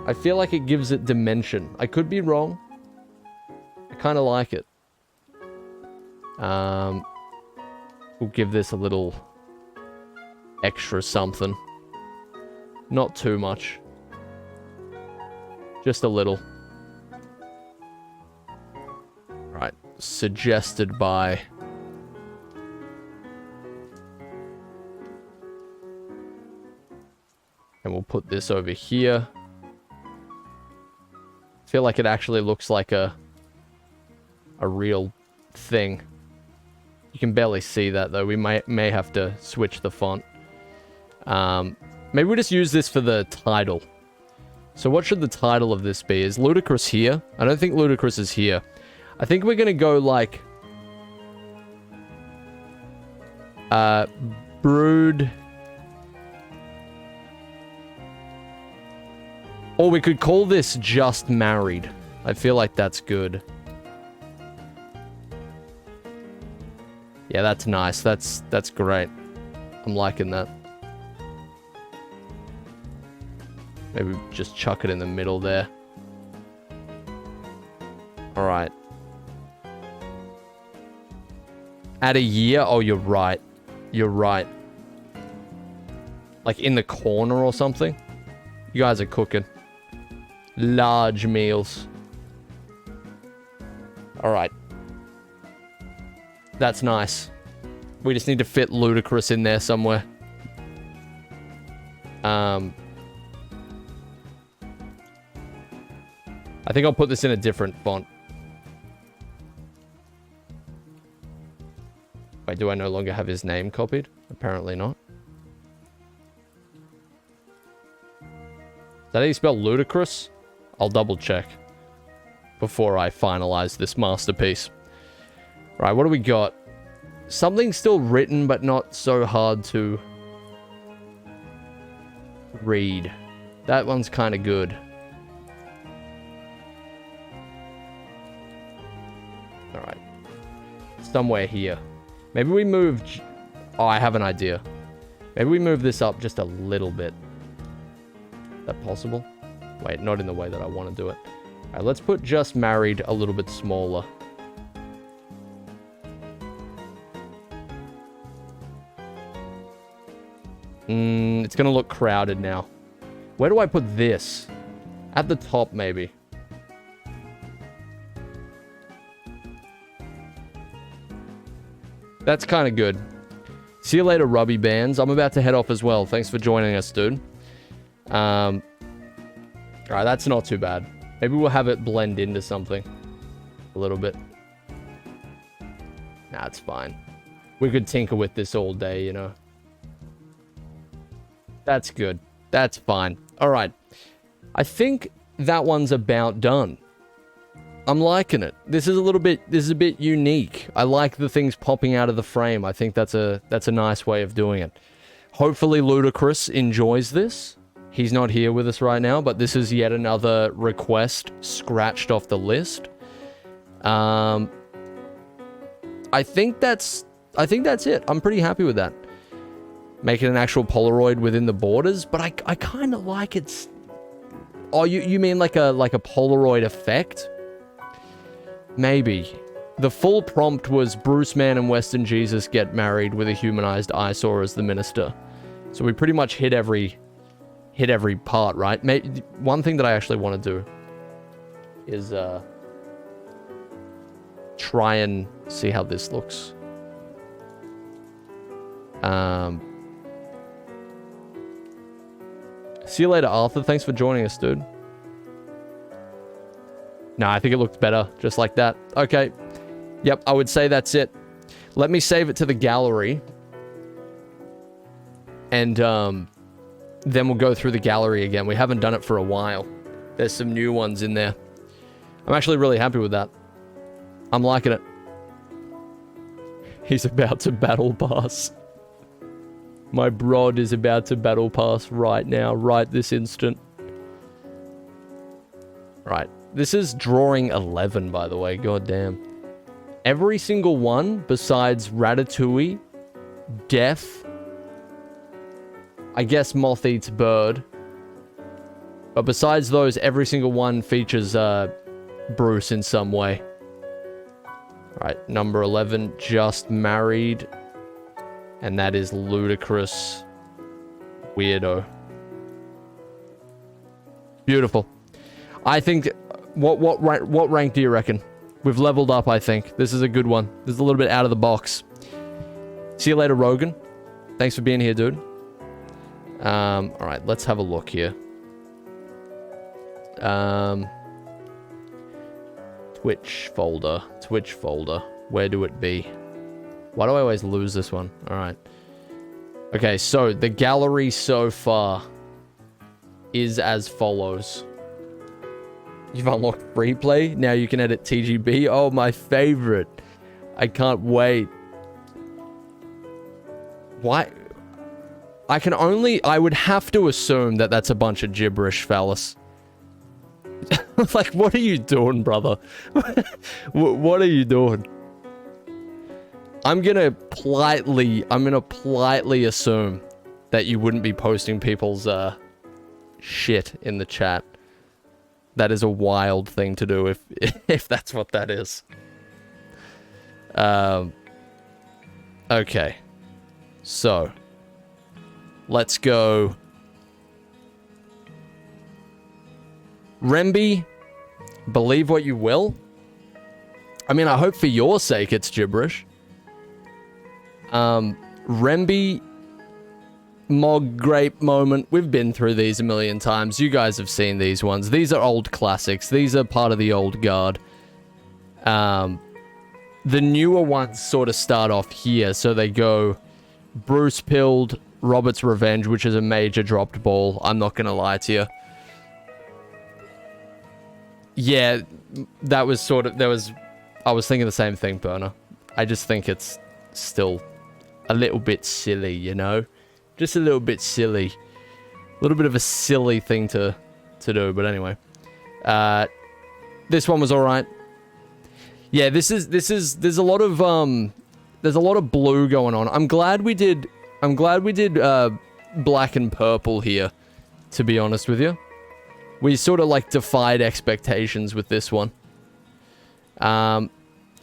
I feel like it gives it dimension. I could be wrong. I kind of like it. We'll give this a little extra something. Not too much. Just a little. Right. Suggested by... And we'll put this over here. I feel like it actually looks like a real thing. You can barely see that though. We may have to switch the font. Maybe we just use this for the title. So what should the title of this be? Is Ludacris here? I don't think Ludacris is here. I think we're gonna go like... Brood... Or we could call this Just Married. I feel like that's good. Yeah, that's nice. That's great. I'm liking that. Maybe just chuck it in the middle there. Alright. Add a year? Oh, you're right. You're right. Like in the corner or something? You guys are cooking. Large meals. Alright. That's nice. We just need to fit Ludacris in there somewhere. I think I'll put this in a different font. Wait, do I no longer have his name copied? Apparently not. Is that how you spell ludicrous? I'll double check before I finalize this masterpiece. Right, what do we got? Something still written, but not so hard to read. That one's kind of good. Alright. Somewhere here. Maybe we move... Oh, I have an idea. Maybe we move this up just a little bit. Is that possible? Wait, not in the way that I want to do it. Alright, let's put Just Married a little bit smaller. It's gonna look crowded now. Where do I put this? At the top, maybe. That's kind of good. See you later, Rubby Bands. I'm about to head off as well. Thanks for joining us, dude. Alright, that's not too bad. Maybe we'll have it blend into something. A little bit. Nah, it's fine. We could tinker with this all day, you know. That's good. That's fine. Alright. I think that one's about done. I'm liking it. This is a bit unique. I like the things popping out of the frame. I think that's a nice way of doing it. Hopefully Ludacris enjoys this. He's not here with us right now, but this is yet another request scratched off the list. I think that's it. I'm pretty happy with that. Make it an actual Polaroid within the borders, but I kind of like it's... Oh, you mean like a Polaroid effect? Maybe. The full prompt was Bruce Mann and Western Jesus get married with a humanized eyesore as the minister. So we pretty much hit every part, right? One thing that I actually want to do is try and see how this looks. See you later, Arthur. Thanks for joining us, dude. No, I think it looked better, just like that. Okay. Yep, I would say that's it. Let me save it to the gallery. And, then we'll go through the gallery again. We haven't done it for a while. There's some new ones in there. I'm actually really happy with that. I'm liking it. He's about to battle pass. My brod is about to battle pass right now, right this instant. Right. This is drawing 11, by the way. God damn. Every single one, besides Ratatouille, Death, I guess Moth Eats Bird. But besides those, every single one features Bruce in some way. Right, number 11, Just Married. And that is Ludicrous Weirdo. Beautiful. I think... What rank do you reckon? We've leveled up, I think. This is a good one. This is a little bit out of the box. See you later, Rogan. Thanks for being here, dude. Alright, let's have a look here. Twitch folder. Twitch folder. Where do it be? Why do I always lose this one? Alright. Okay, so the gallery so far is as follows. You've unlocked free play. Now you can edit TGB. Oh, my favorite. I can't wait. Why? I would have to assume that that's a bunch of gibberish, phallus. Like, what are you doing, brother? What are you doing? I'm gonna politely assume that you wouldn't be posting people's, shit in the chat. That is a wild thing to do if that's what that is. Okay. So. Let's go. Remby, believe what you will. I mean, I hope for your sake it's gibberish. Remby, Mog Grape moment. We've been through these a million times. You guys have seen these ones. These are old classics. These are part of the old guard. The newer ones sort of start off here. So they go Bruce Pilled, Robert's Revenge, which is a major dropped ball. I'm not going to lie to you. Yeah, that was sort of... I was thinking the same thing, Burner. I just think it's still a little bit silly, you know? Just a little bit silly. A little bit of a silly thing to do, but anyway. This one was alright. Yeah, there's a lot of blue going on. I'm glad we did black and purple here, to be honest with you. We sort of like defied expectations with this one.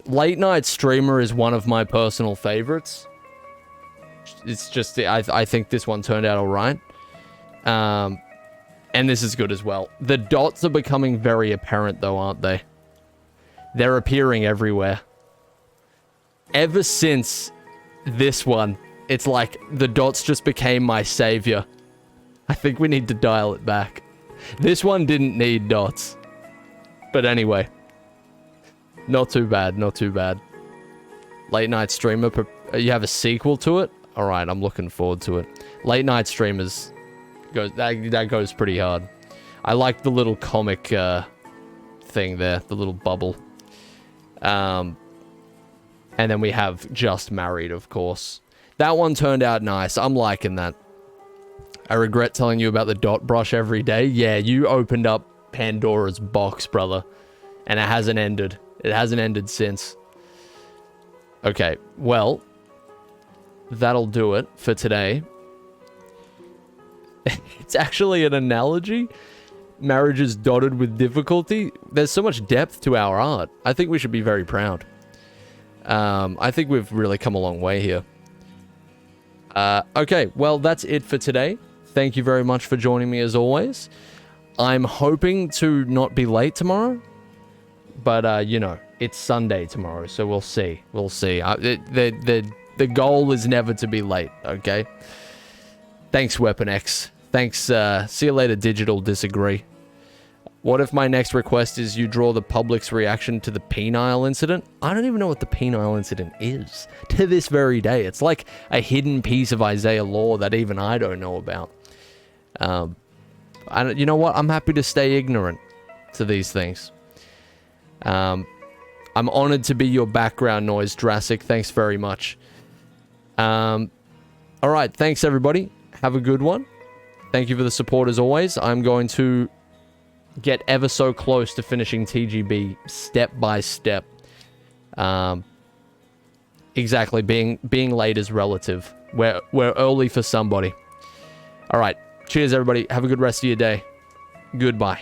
Late Night Streamer is one of my personal favorites. It's just, I think this one turned out alright. And this is good as well. The dots are becoming very apparent though, aren't they? They're appearing everywhere. Ever since this one, it's like the dots just became my savior. I think we need to dial it back. This one didn't need dots. But anyway. Not too bad, not too bad. Late Night Streamer, you have a sequel to it? Alright, I'm looking forward to it. Late Night Streamers, that goes pretty hard. I like the little comic thing there, the little bubble. And then we have Just Married, of course. That one turned out nice. I'm liking that. I regret telling you about the dot brush every day. Yeah, you opened up Pandora's box, brother. And it hasn't ended. It hasn't ended since. Okay, well, that'll do it for today. It's actually an analogy. Marriage is dotted with difficulty. There's so much depth to our art. I think we should be very proud. I think we've really come a long way here. Okay, well, that's it for today. Thank you very much for joining me as always. I'm hoping to not be late tomorrow. But, you know, it's Sunday tomorrow, so we'll see. We'll see. The goal is never to be late, okay? Thanks, Weapon X. Thanks, see you later, Digital Disagree. What if my next request is you draw the public's reaction to the penile incident? I don't even know what the penile incident is. To this very day. It's like a hidden piece of Eyezayar lore that even I don't know about. You know what? I'm happy to stay ignorant to these things. I'm honored to be your background noise, Jurassic. Thanks very much. All right, thanks everybody. Have a good one. Thank you for the support as always. I'm going to get ever so close to finishing TGB step by step. Exactly, being late is relative. We're early for somebody. All right, cheers everybody. Have a good rest of your day. Goodbye.